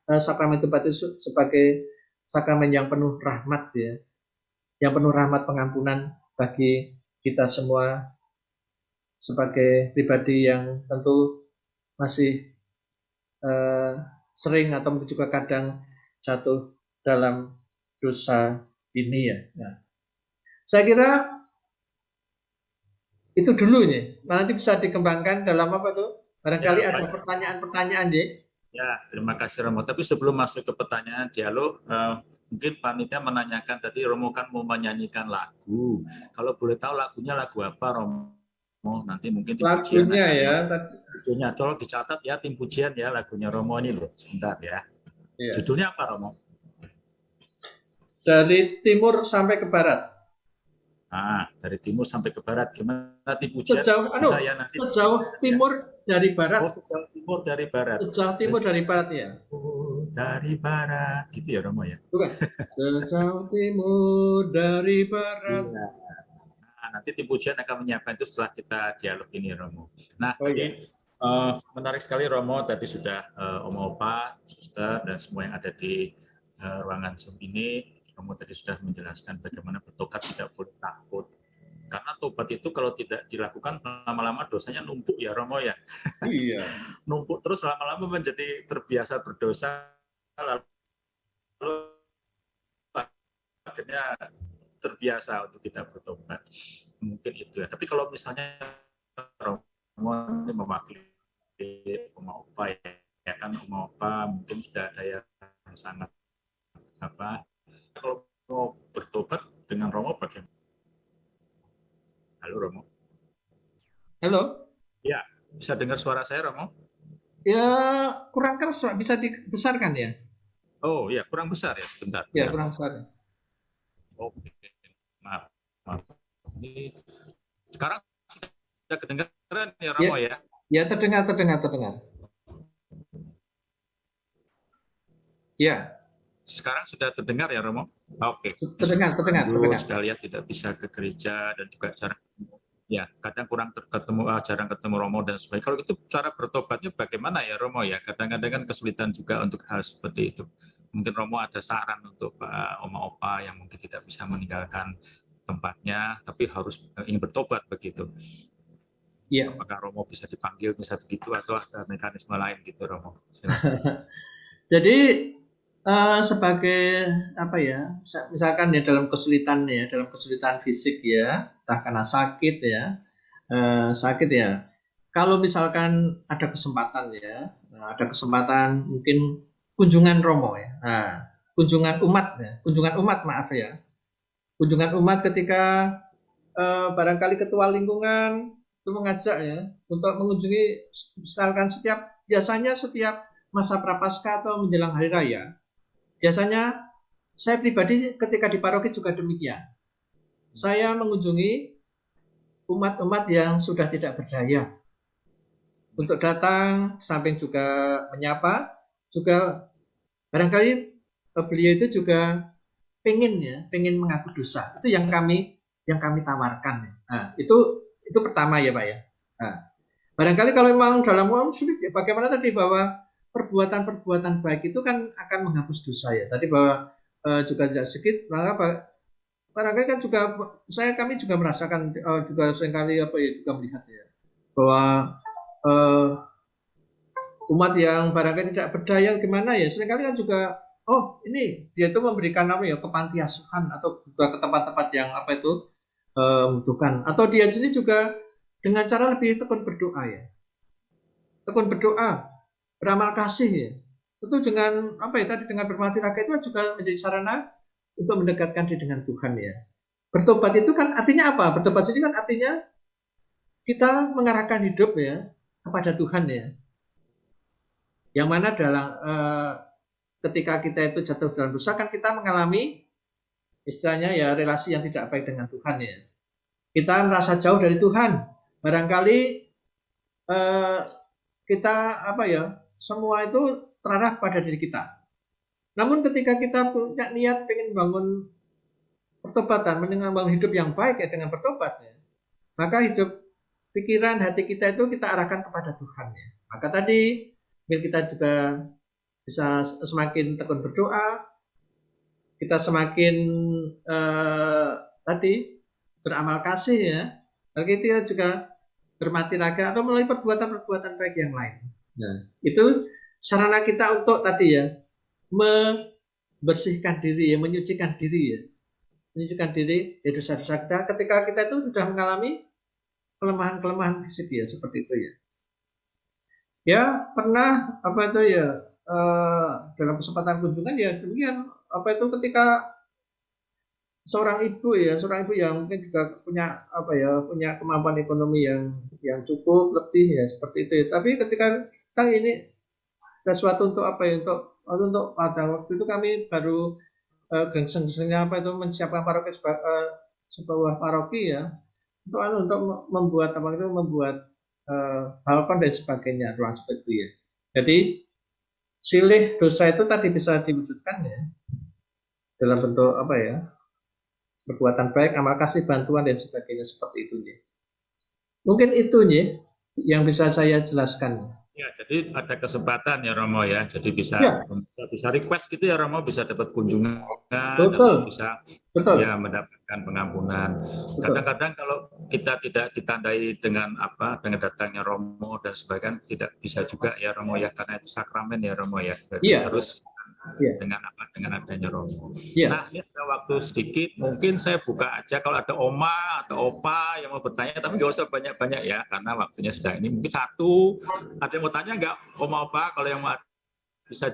sakramen tobat itu sebagai sakramen yang penuh rahmat ya, yang penuh rahmat pengampunan bagi kita semua sebagai pribadi yang tentu masih sering atau mungkin juga kadang jatuh dalam dosa ini ya. Nah, saya kira itu dulu nih. Nanti bisa dikembangkan dalam apa tuh? Barangkali Ya, ada baik. pertanyaan-pertanyaan deh. Ya, terima kasih Romo. Tapi sebelum masuk ke pertanyaan dialog, mungkin panitia menanyakan tadi Romo kan mau menyanyikan lagu. Kalau boleh tahu lagunya lagu apa Romo? Nanti mungkin tim pujian Lagunya akan ya. judulnya. Tolong dicatat ya tim pujian ya lagunya Romo ini loh. Sebentar ya. Ya. Judulnya apa Romo? Dari timur sampai ke barat. Dari timur sampai ke barat. Gimana tim pujian? Sejauh Bisa ya nanti. sejauh timur dari barat. Oh, sejauh timur dari barat. Sejauh timur dari barat ya. Dari barat, gitu ya Romo ya. Bukan. Sejauh timur dari barat. Iya. Nanti tim pujian akan menyiapkan itu setelah kita dialog ini Romo. Nah, tadi menarik sekali Romo, tadi sudah Om Opa, Suster, dan semua yang ada di ruangan Zoom ini, Romo tadi sudah menjelaskan bagaimana bertobat tidak boleh takut. Karena tobat itu kalau tidak dilakukan lama-lama dosanya numpuk ya Romo ya. Iya. Numpuk terus lama-lama menjadi terbiasa berdosa, lalu akhirnya terbiasa untuk tidak bertobat. Mungkin itu ya. Tapi kalau misalnya Romo ini mewakili Oma Opa ya kan, Oma Opa mungkin sudah ada yang sangat apa. Kalau mau bertobat dengan Romo bagaimana? Halo Romo. Halo. Ya, bisa dengar suara saya Romo? Ya kurang keras, bisa dibesarkan ya? Oh ya, kurang besar ya, sebentar. Ya, kurang besar. Oke, maaf. Ini sekarang sudah kedengaran ya Romo ya? Ya, terdengar. Ya. Sekarang sudah terdengar ya Romo? Oke. Terdengar. Sekalian tidak bisa ke gereja dan juga jarang, ya kadang kurang jarang ketemu Romo dan sebagainya. Kalau itu cara bertobatnya bagaimana ya Romo ya? Kadang-kadang kan kesulitan juga untuk hal seperti itu. Mungkin Romo ada saran untuk Oma Opa yang mungkin tidak bisa meninggalkan tempatnya, tapi harus ingin bertobat begitu. Iya. Apakah Romo bisa dipanggil, bisa begitu, atau ada mekanisme lain gitu Romo? Jadi sebagai apa ya, misalkan ya dalam kesulitan fisik ya, entah karena sakit ya, kalau misalkan ada kesempatan ya, ada kesempatan mungkin kunjungan Romo ya, kunjungan umat ketika barangkali ketua lingkungan itu mengajak ya untuk mengunjungi misalkan biasanya setiap masa prapaskah atau menjelang hari raya. Biasanya saya pribadi ketika di paroki juga demikian. Saya mengunjungi umat-umat yang sudah tidak berdaya untuk datang, samping juga menyapa, juga barangkali beliau itu juga pengen mengaku dosa. Itu yang kami tawarkan. Nah, itu pertama ya Pak ya. Nah, barangkali kalau memang dalam sulit ya, bagaimana tadi bahwa perbuatan baik itu kan akan menghapus dosa ya. Tadi bahwa juga tidak sedikit, maka barangkali kan juga kami juga merasakan juga seringkali juga melihat ya bahwa umat yang barangkali tidak berdaya gimana ya, seringkali kan juga ini dia itu memberikan kepanti asuhan atau juga ke tempat-tempat yang membutuhkan, atau dia sini juga dengan cara lebih tekun berdoa ya. Tekun berdoa, beramal kasih ya. Itu dengan dengan bermati raga itu juga menjadi sarana untuk mendekatkan diri dengan Tuhan ya. Bertobat itu kan artinya apa? Bertobat ini kan artinya kita mengarahkan hidup ya kepada Tuhan ya. Yang mana dalam ketika kita itu jatuh dalam dosa kan kita mengalami istilahnya ya relasi yang tidak baik dengan Tuhan ya. kita merasa jauh dari Tuhan. Barangkali kita semua itu terarah pada diri kita. Namun ketika kita punya niat pengen bangun pertobatan, membangun hidup yang baik ya dengan bertobat ya, maka hidup, pikiran, hati kita itu kita arahkan kepada Tuhan ya. Maka tadi biar kita juga bisa semakin tekun berdoa, kita semakin beramal kasih ya. Lalu kita juga bermati raga atau melalui perbuatan-perbuatan baik yang lain. Nah, itu sarana kita untuk tadi ya, membersihkan diri ya, menyucikan diri ya. Menyucikan diri dari dosa-dosa kita ketika kita itu sudah mengalami kelemahan-kelemahan fisik ya, seperti itu ya. Ya, pernah dalam kesempatan kunjungan ya demikian, ketika seorang ibu yang mungkin juga punya punya kemampuan ekonomi yang cukup lebih ya, seperti itu ya. Tapi ketika kita ini sesuatu untuk untuk pada waktu itu kami baru gengseng-gengsengnya menyiapkan paroki sebuah paroki ya, untuk membuat balkon dan sebagainya, ruang seperti itu ya. Jadi silih dosa itu tadi bisa diwujudkan ya dalam bentuk perbuatan baik, amal kasih, bantuan dan sebagainya, seperti itu ya. Mungkin itu ya yang bisa saya jelaskan. Ya, jadi ada kesempatan ya Romo ya, jadi bisa request gitu ya Romo, bisa dapat kunjungan, bisa ya mendapatkan pengampunan. Kadang-kadang kalau kita tidak ditandai dengan dengan datangnya Romo dan sebagainya, tidak bisa juga ya Romo ya, karena itu sakramen ya Romo ya, jadi harus dengan adanya Romo. Nah, ini ada waktu sedikit, mungkin saya buka aja kalau ada Oma atau Opa yang mau bertanya, tapi nggak usah banyak-banyak ya, karena waktunya sudah ini. Mungkin satu, ada yang mau tanya nggak, Oma Opa? Kalau yang mau bisa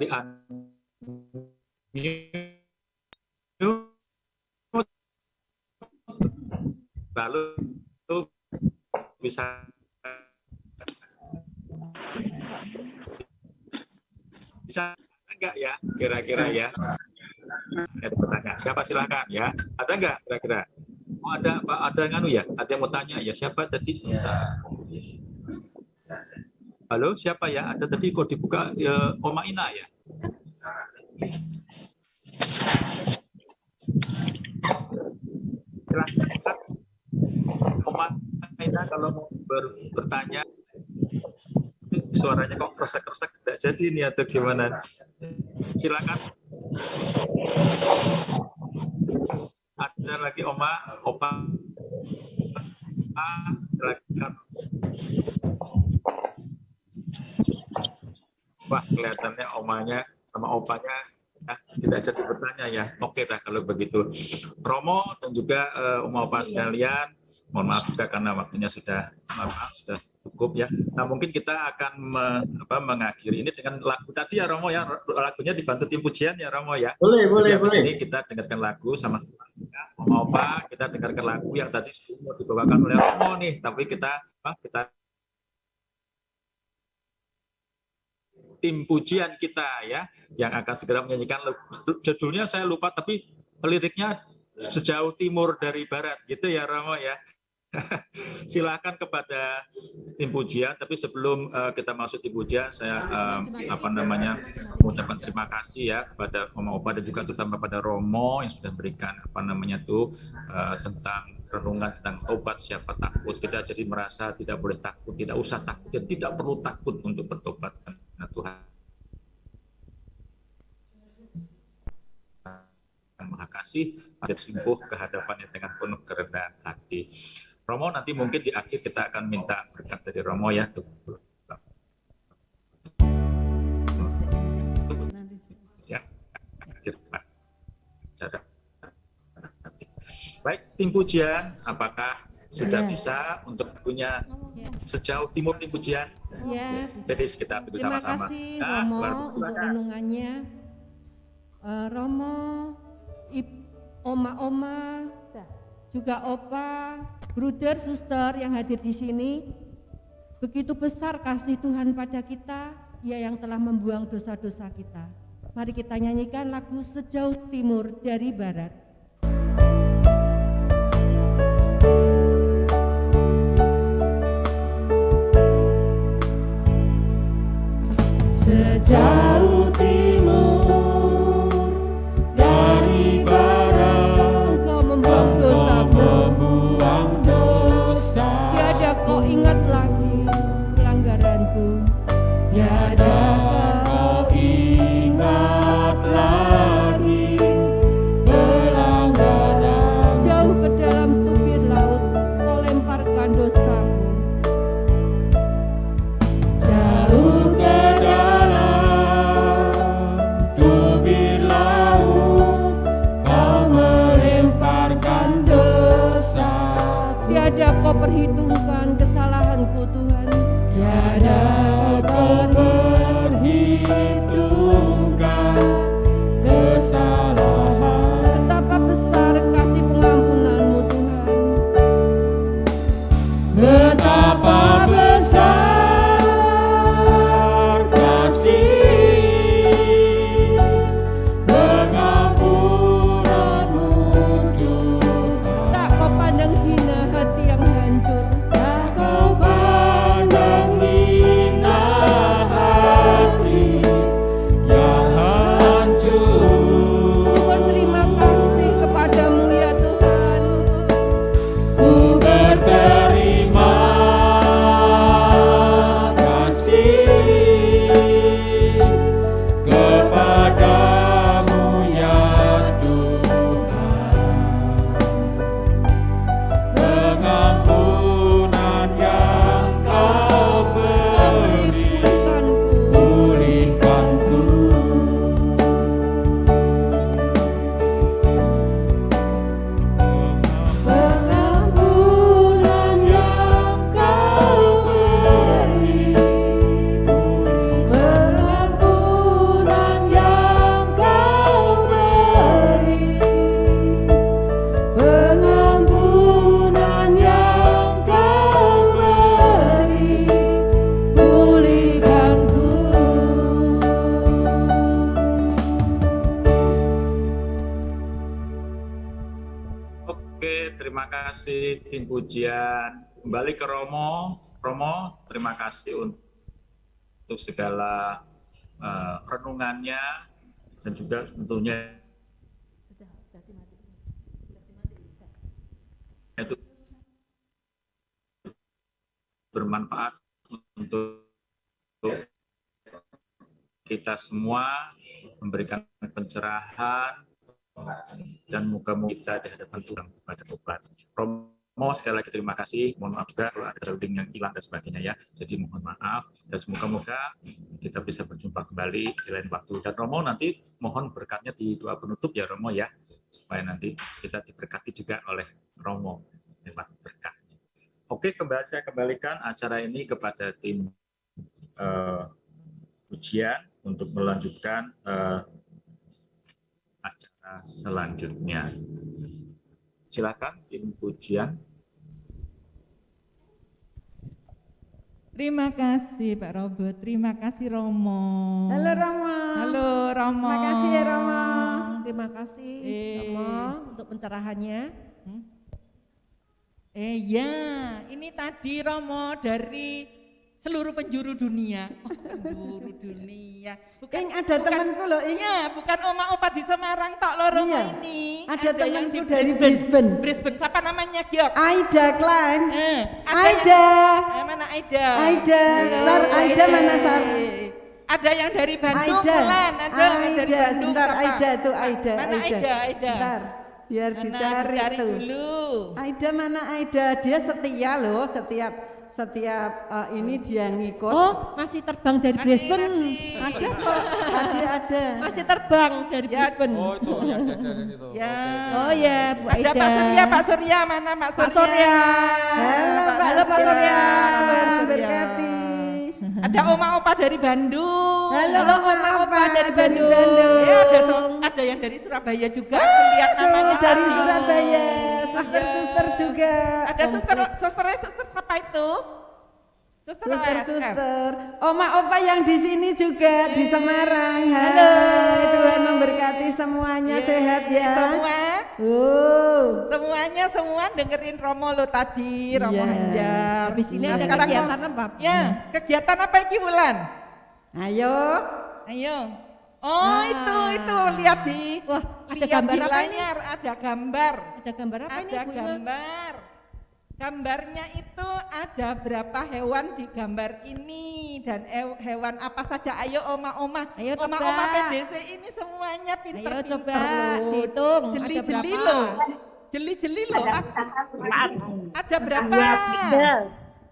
lalu bisa enggak ya, kira-kira ya. Ada pertanyaan. Siapa silakan ya. Ada enggak kira-kira? Oh, ada nganu ya? Ada yang mau tanya ya? Siapa tadi? Halo, siapa ya? Ada tadi kok dibuka Oma Ina ya? Silakan. Oma Ina kalau mau bertanya, suaranya kok kresek-kresek tidak jadi ini atau gimana? Silakan. Ada lagi Oma, Opa. Silakan. Wah, kelihatannya omanya sama opanya tidak jadi bertanya ya. Oke dah kalau begitu. Romo dan juga Oma Opa sekalian, mohon maaf juga karena waktunya sudah cukup ya. Nah, mungkin kita akan mengakhiri ini dengan lagu tadi ya Romo ya. Lagunya dibantu tim pujian ya Romo ya. Boleh. Ini kita dengarkan lagu sama-sama. Oma Opa, kita dengarkan lagu yang tadi sudah dibawakan oleh Romo nih, tapi kita tim pujian kita ya yang akan segera menyanyikan judulnya saya lupa, tapi liriknya sejauh timur dari barat gitu ya Romo ya. Silakan kepada tim pujian, tapi sebelum kita masuk tim pujian saya mengucapkan terima kasih ya kepada Oma Opa dan juga terutama kepada Romo yang sudah berikan tentang renungan tentang tobat. Siapa takut, kita jadi merasa tidak boleh takut, tidak usah takut dan tidak perlu takut untuk bertobat karena Tuhan Maha Kasih, ada sembuh ke hadapannya dengan penuh kerendahan hati. Romo, nanti mungkin di akhir kita akan minta berkat dari Romo ya. Baik, tim pujian, apakah sudah bisa untuk punya sejauh timur tim pujian? Ya. Jadi kita tunggu sama-sama. Terima kasih Romo untuk renungannya. Romo, Oma-oma, juga Opa, Bruder, Suster yang hadir di sini. Begitu besar kasih Tuhan pada kita, Dia yang telah membuang dosa-dosa kita. Mari kita nyanyikan lagu Sejauh Timur dari Barat. Oke, terima kasih tim pujian. Kembali ke Romo. Romo, terima kasih untuk segala renungannya dan juga tentunya itu bermanfaat untuk kita semua, memberikan pencerahan dan moga-moga kita di hadapan Tuhan pada Tuhan. Romo, sekali lagi terima kasih. Mohon maaf juga kalau ada recording yang hilang dan sebagainya ya. Jadi mohon maaf dan semoga-moga kita bisa berjumpa kembali di lain waktu. Dan Romo nanti mohon berkatnya di doa penutup ya Romo ya, supaya nanti kita diberkati juga oleh Romo lewat berkatnya. Oke, saya kembalikan acara ini kepada tim pujian untuk melanjutkan acara selanjutnya. Silakan tim pujian. Terima kasih Pak Robert, terima kasih Romo. Halo Romo. Halo Romo. Terima kasih ya Romo. Terima kasih Romo untuk pencerahannya. Ya, ini tadi Romo dari seluruh penjuru dunia. Penjuru dunia. Bukan ada temanku loh, iya, bukan oma opa di Semarang tok loh Romo iya. ini. Ada yang temanku di dari Brisbane. Brisbane, siapa namanya Giok? Aida Klein. Aida. Mana Aida? Aida. Sar, Aida mana Sar? Ada yang dari Bandung, Aida. Mulan. Ada yang dari Aida, Bandung. sebentar siapa? Aida tuh Aida. Mana Aida? Sebentar. Biar dicari tuh. Dulu. Aida mana Aida? Dia setia loh, setiap ini dia ngikut. Oh, masih terbang dari Brisbane. Ada kok, masih ada. Masih terbang dari Brisbane. Oh itu yang dari itu. Ya. Oh ya, Bu Ada Aida. Pak Surya, mana Pak Surya? Pak Surya. Halo Pak Surya. Tuhan berkati. Ada oma-opa dari Bandung. Halo oma-opa dari Bandung. Ya, ada yang dari Surabaya juga. Lihat namanya. Dari Surabaya. Suster-suster juga. Ada suster siapa itu? Suster. Oma-opa yang di sini juga di Semarang. Halo. Tuhan memberkati semuanya, sehat ya. Semua. Semua dengerin Romo lo tadi, Romo Hajar. Habis ini ada sekarang kegiatan apa? Ya, kegiatan apa iki Wulan? Ayo. Oh, itu lihat di Wah, ada lihat gambar di apa ini? layar, ada gambar. Ada gambar apa ini, Ada Bu? gambar. Gambarnya itu ada berapa hewan di gambar ini dan hewan apa saja. Ayo oma-oma. Ayo Oma-oma tebak. PDC ini semuanya pinter-pinter. Ayo coba dihitung. Ada Jeli-jeli berapa? loh. Jeli-jeli loh. Ada berapa?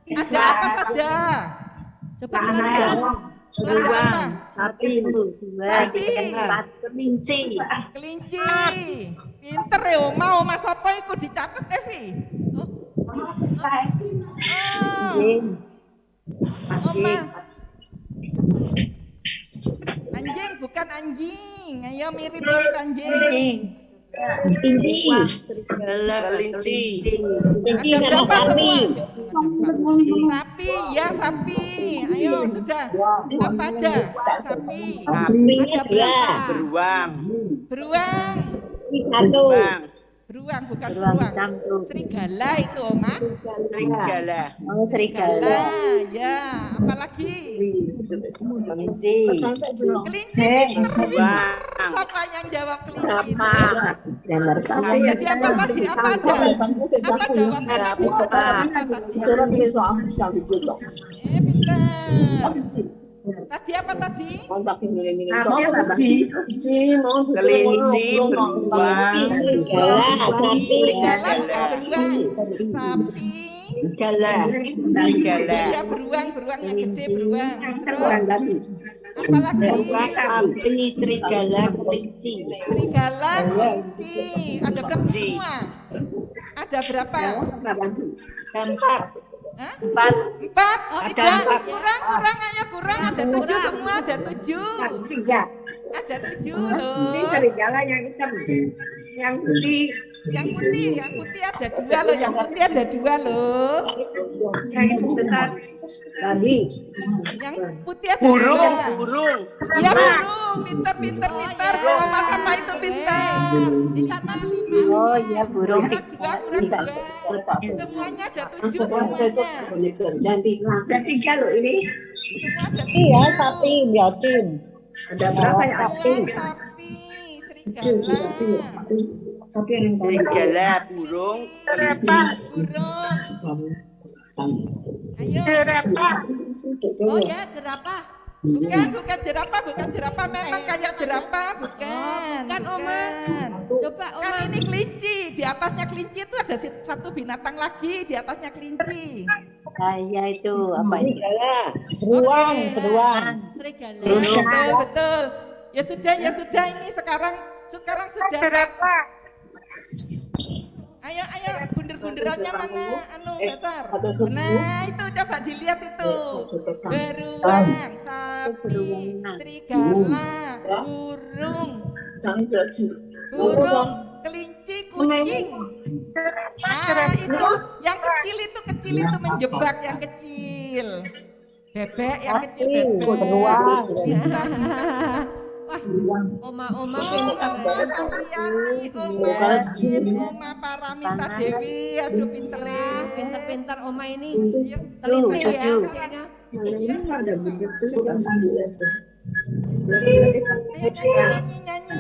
Ada apa saja? Coba Beruang, sapi itu, dua, tiga, empat, kelinci. kelinci. Pinter ya oma sapa iku dicatet Evi. Oma. Anjing bukan anjing. Ayo mirip-mirip anjing. Kelinci. Ada berapa semua? Sapi, ya sapi. Ayo sudah. Apa aja? Sapi. Beruang. Beruang. Beruang. Beruang bukan beruang. Serigala itu Oma. Serigala. Serigala. Ya. Apalagi? Kelinci. Kelinci. Beruang. Siapa yang jawab kelinci? Sapi. Jadi apa tadi? Apa aja? Apa jawabannya? Pintar. Tadi apa tadi? Kelinci, beruang. Serigala, beruang, sapi, Serigala. ya beruang yang gede beruang. Terus apalagi? Sapi, serigala, kelinci. Serigala, kelinci. Ada berapa semua? Ada berapa? Empat. Hah? Empat. 4? Oh, Ada tidak. 4. Kurang. Ayo kurang. Ada 7 semua. Ada 7. Ada 7 Ini loh. serigala yang hitam, yang putih, Yang putih ada 2 loh. Yang putih ada 2 loh. yang besar tadi. Yang putih ada 2. burung. Iya burung, pinter. Oma sama itu pinter. Dicatat. Oh iya, burung. Kurang 2. Semuanya ada 7 Semuanya itu semuanya. jadi ada 3 loh ini. Semua ada 7. Iya, sapi, biocin. Ada berapa ya sapi? Sapi, Sapi yang tahu. Serigala, burung, kelinci. burung. Ayo. Oh ya, jerapah. Bukan jerapah, memang kayak jerapah, bukan. Bukan, Oma. Bukan. Coba Oma. Kan ini kelinci, di atasnya kelinci itu ada satu binatang lagi, di atasnya kelinci. Saya itu apa ini? Beruang. Serigala. Betul. Ya sudah ini sekarang sudah. Jerapah. Ayo, bunder-bunderannya mana? Besar. ada susu. Nah, itu coba dilihat itu. Beruang, sapi, serigala, burung, kelinci, kucing. Nah, itu yang kecil itu menjebak yang kecil. Bebek yang kecil bebek. Wah, Oma pintar. Oma Paramita Dewi, aduh pinternya. Pintar-pintar Oma ini. Teliti ya. Ceknya. Ada begitu. Nyanyi.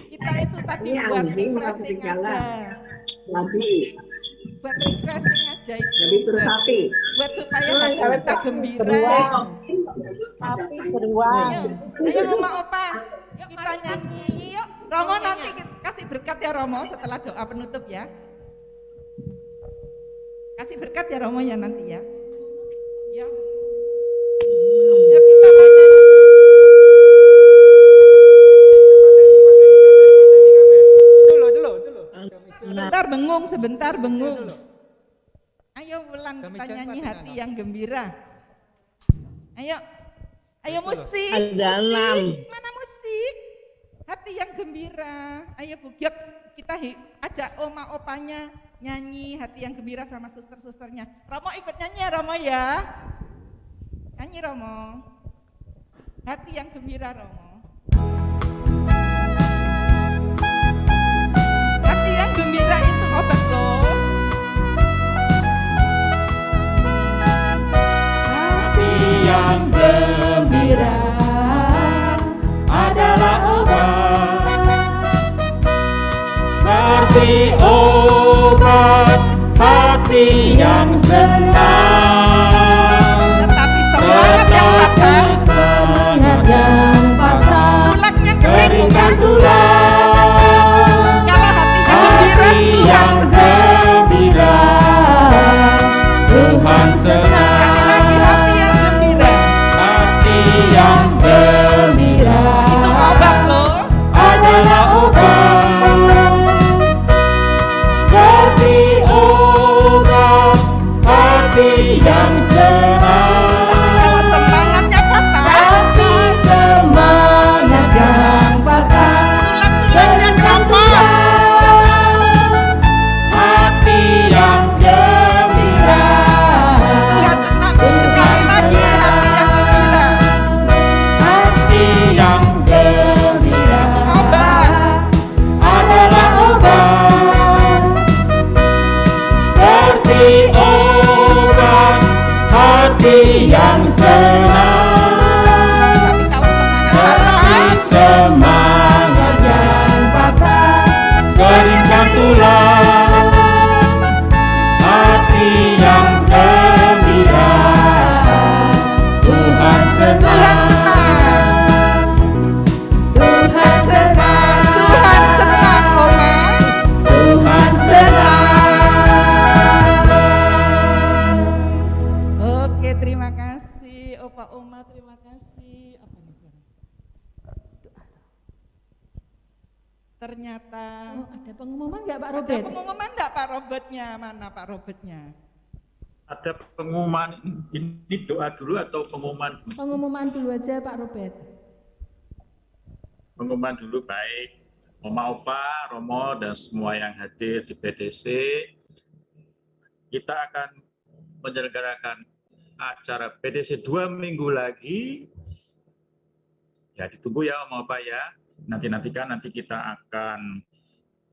Kita itu tadi buat refreshing aja. Buat refreshing aja itu. Jadi terus sapi. Buat supaya hati kita gembira. Sapi beruang. Ayo Oma Opa, kita nyanyi. Yuk. Romo nanti kasih berkat ya Romo setelah doa penutup ya. Kasih berkat ya Romo ya nanti ya. Ya. Ya kita nyanyi. Sebentar bengung. Ayo Wulan kita nyanyi hati yang gembira. Ayo musik. Ada 6. Mana musik? Hati yang gembira. Ayo Bu Gyok, kita ajak oma opanya nyanyi hati yang gembira sama suster-susternya. Romo ikut nyanyi ya Romo ya. Nyanyi Romo. Hati yang gembira Romo. Hati yang gembira itu obat loh. Hati yang gembira adalah obat, seperti obat hati yang senang. Tetapi semangat yang patah, Semangat yang patah, tulaknya kering keringkan bukan? tulang. Kalau hatinya Hati yang gembira, Tuhan senang. sekali lagi hati yang gembira. Hati yang gembira Itu obat loh. adalah obat, seperti obat hati yang senang. Kalau semangatnya patah, Hati semangat yang patah, tulang-tulangnya keropos. hati yang gembira, Tuhan tenang. Sekali lagi hati yang gembira. hati yang gembira Obat. adalah obat, seperti obat hati yang senang. Tapi kalau semangat patah, Hati semangat yang patah, keringkan tulang. Hati yang gembira, Tuhan senang. Tuhan senang, Tuhan senang Oma. Tuhan senang. Oke, terima kasih Opa Oma, terima kasih. Apa nih sekarang? Ternyata Oh, ada pengumuman nggak Pak ada Robert? pengumuman enggak Pak Robertnya? Mana Pak Robertnya? Ada pengumuman, ini doa dulu atau pengumuman? Pengumuman dulu aja Pak Robert. pengumuman dulu, baik Oma Opa, Romo, dan semua yang hadir di PDC. Kita akan menyelenggarakan acara PDC 2 minggu lagi. Ya, ditunggu ya Oma Opa ya. Nanti kita akan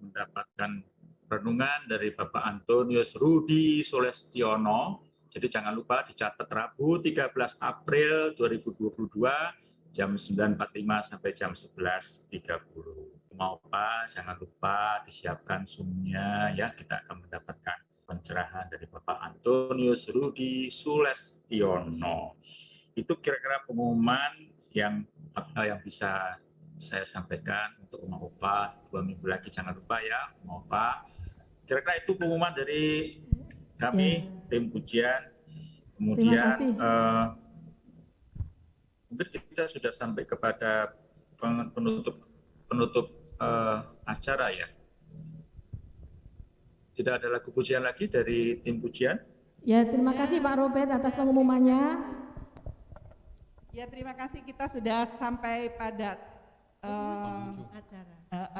mendapatkan renungan dari Bapak Antonius Rudi Sulestiono. Jadi jangan lupa dicatat Rabu 13 April 2022 jam 9.45 sampai jam 11.30. Mau Pak, jangan lupa disiapkan Zoom-nya ya. Kita akan mendapatkan pencerahan dari Bapak Antonius Rudi Sulestiono. Itu kira-kira pengumuman yang bisa saya sampaikan untuk Oma Opa 2 minggu lagi. Jangan lupa ya Oma Opa. Kira-kira itu pengumuman dari kami, tim pujian. Kemudian mungkin kita sudah sampai kepada penutup acara ya. Tidak ada lagu pujian lagi dari tim pujian? Ya, terima kasih Pak Robert atas pengumumannya. Ya, terima kasih, kita sudah sampai pada acara.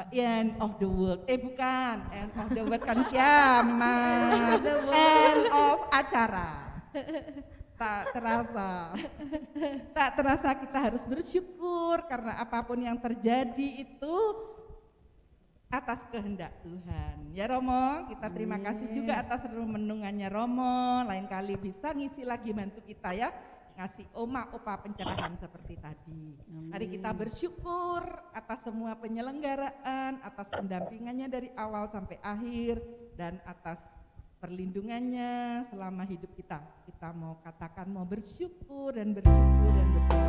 End of the world. Bukan, end of the world kan kiamat. End of acara. Tak terasa kita harus bersyukur karena apapun yang terjadi itu atas kehendak Tuhan. Ya Romo, kita terima kasih juga atas renungannya Romo. Lain kali bisa ngisi lagi bantu kita ya, ngasih Oma Opa pencerahan seperti tadi. Mari kita bersyukur atas semua penyelenggaraan, atas pendampingannya dari awal sampai akhir, dan atas perlindungannya selama hidup kita. Kita mau katakan mau bersyukur dan bersyukur dan bersyukur.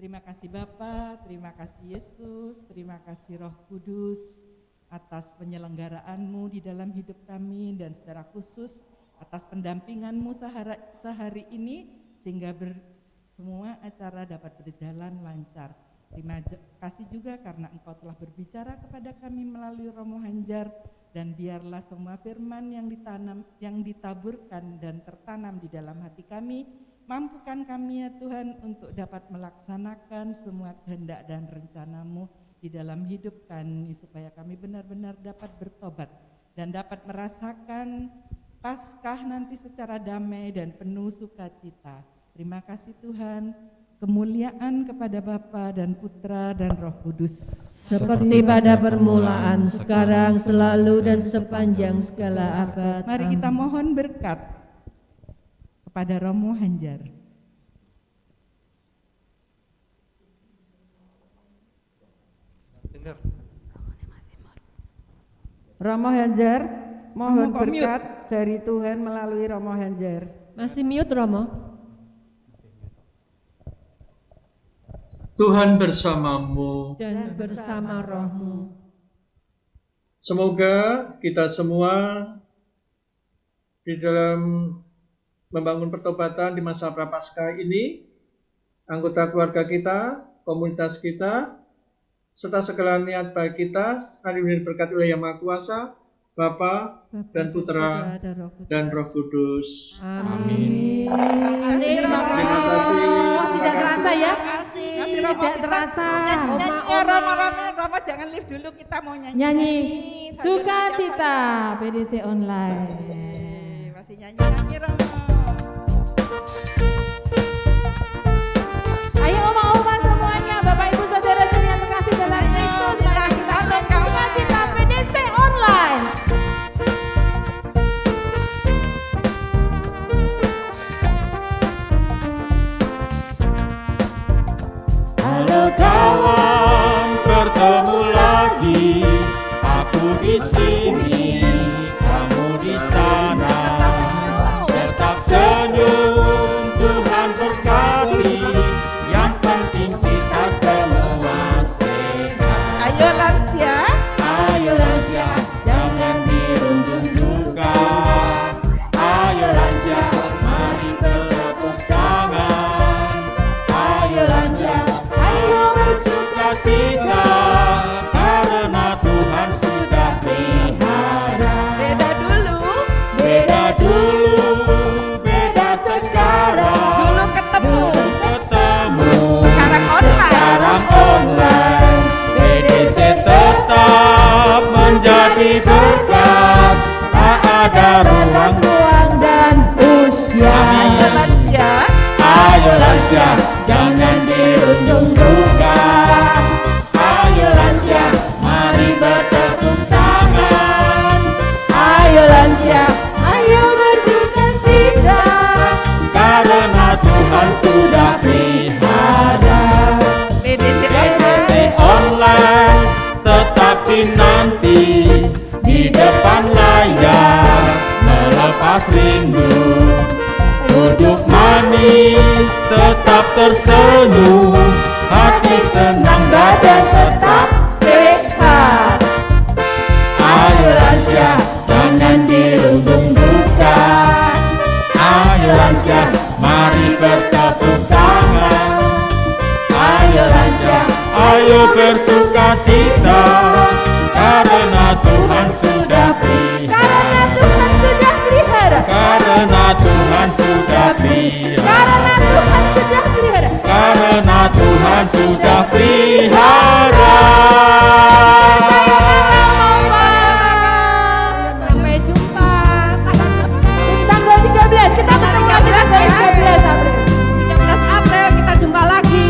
Terima kasih Bapa, terima kasih Yesus, terima kasih Roh Kudus atas penyelenggaraanmu di dalam hidup kami dan secara khusus atas pendampinganmu sehari ini sehingga semua acara dapat berjalan lancar. Terima kasih juga karena Engkau telah berbicara kepada kami melalui Romo Hanjar, dan biarlah semua firman yang ditaburkan dan tertanam di dalam hati kami, mampukan kami ya Tuhan untuk dapat melaksanakan semua kehendak dan rencana-Mu di dalam hidup kami, supaya kami benar-benar dapat bertobat dan dapat merasakan Paskah nanti secara damai dan penuh sukacita. Terima kasih Tuhan. Kemuliaan kepada Bapa dan Putra dan Roh Kudus, seperti pada permulaan, sekarang, selalu, dan sepanjang segala abad. Mari kita mohon berkat kepada Romo Hanjar. Romo Hanjar, mohon berkat dari Tuhan melalui Romo Hanjar. Masih mute Romo? Tuhan bersamamu dan bersama rohmu. Semoga kita semua di dalam membangun pertobatan di masa Prapaskah ini, anggota keluarga kita, komunitas kita, serta segala niat baik kita, hari ini berkat oleh Yang Maha Kuasa, Bapa dan Putra dan Roh Kudus. Amin. Terima kasih. Tidak terasa ya? Tidak terasa. Rama jangan live dulu, kita mau nyanyi. Nyanyi Sukacita PDC Online. Masih nyanyi Rama. Ayo oma-oma semuanya, Bapak Ibu Saudara yang terkasih dalam Kristus, mari kita Sukacita PDC Online. Halo kawan, bertemu lagi. Aku di sini, kamu di sana. Tetap senyum, Tuhan berkati. Yang penting kita semua sehat. Ayo lansia, jangan dirundung duka. Ayo lansia, mari bertepuk tangan. Ayo lansia, ayo bersukacita, karena Tuhan sudah pelihara. Beda dulu, beda sekarang. dulu ketemu. Sekarang online, PDC tetap menjadi berkat. Tak ada ruang dan usia. Ayo lansia, jangan dirundung duka. Ayo lansia, mari bertepuk tangan. Ayo lansia, ayo bersukacita, karena Tuhan sudah pelihara. PDC online tetap dinanti di depan layar, melepas rindu. Duduk manis, tetap tersenyum, hati senang, badan tetap sehat. Ayo lansia, jangan dirundung duka. Ayo lansia, mari bertepuk tangan. Ayo lansia, ayo bersukacita, karena Tuhan sudah pelihara. Karena Tuhan sudah pelihara. Karena Tuhan sudah pelihara. Sampai jumpa. Tanggal 13, kita ketemu lagi tanggal 13 April. 13 April kita jumpa lagi.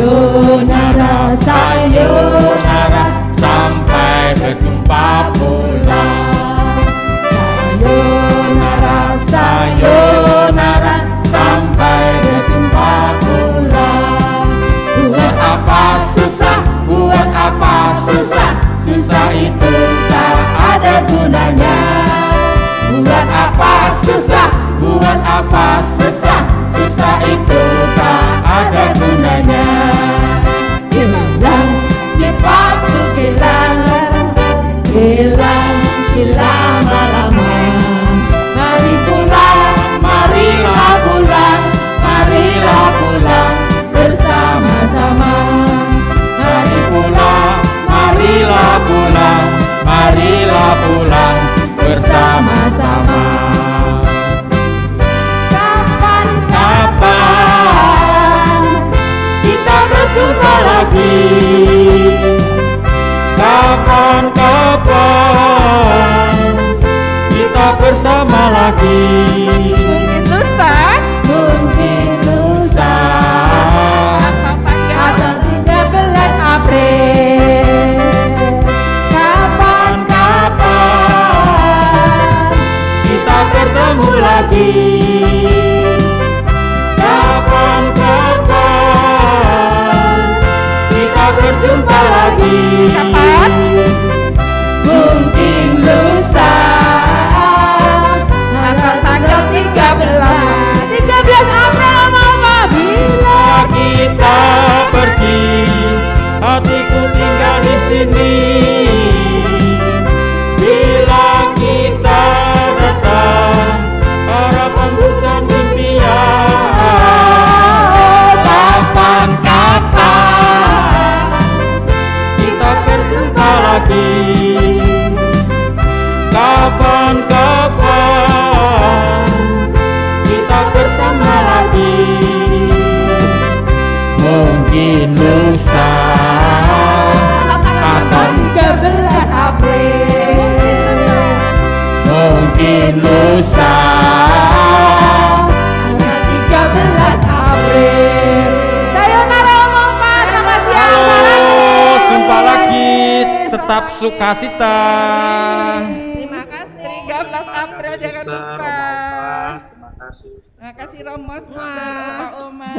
Sayonara, sayonara, sampai berjumpa pula. Sayonara, sayonara, sampai berjumpa pula. Buat apa susah, buat apa susah, susah itu tak ada gunanya. Buat apa susah, buat apa susah, susah itu tak ada gunanya. Hilang, cepat tuh hilang, hilang, hilang lama. Mari pulang, marilah pulang, marilah pulang bersama-sama. Mari pulang, marilah pulang, marilah pulang bersama-sama. Kapan kita berjumpa lagi? Kapan kita bersama lagi? Mungkin lusa atau 13 April. Kapan kita bertemu lagi? Kapan kita berjumpa lagi? Mungkin lusa atau tanggal 13 April, mama. Bila kita pergi, hatiku tinggal di sini. Bila kita tetap sukacita. Terima kasih. 13 April jangan lupa. Terima kasih. Terima kasih Romo, Suster, Oma.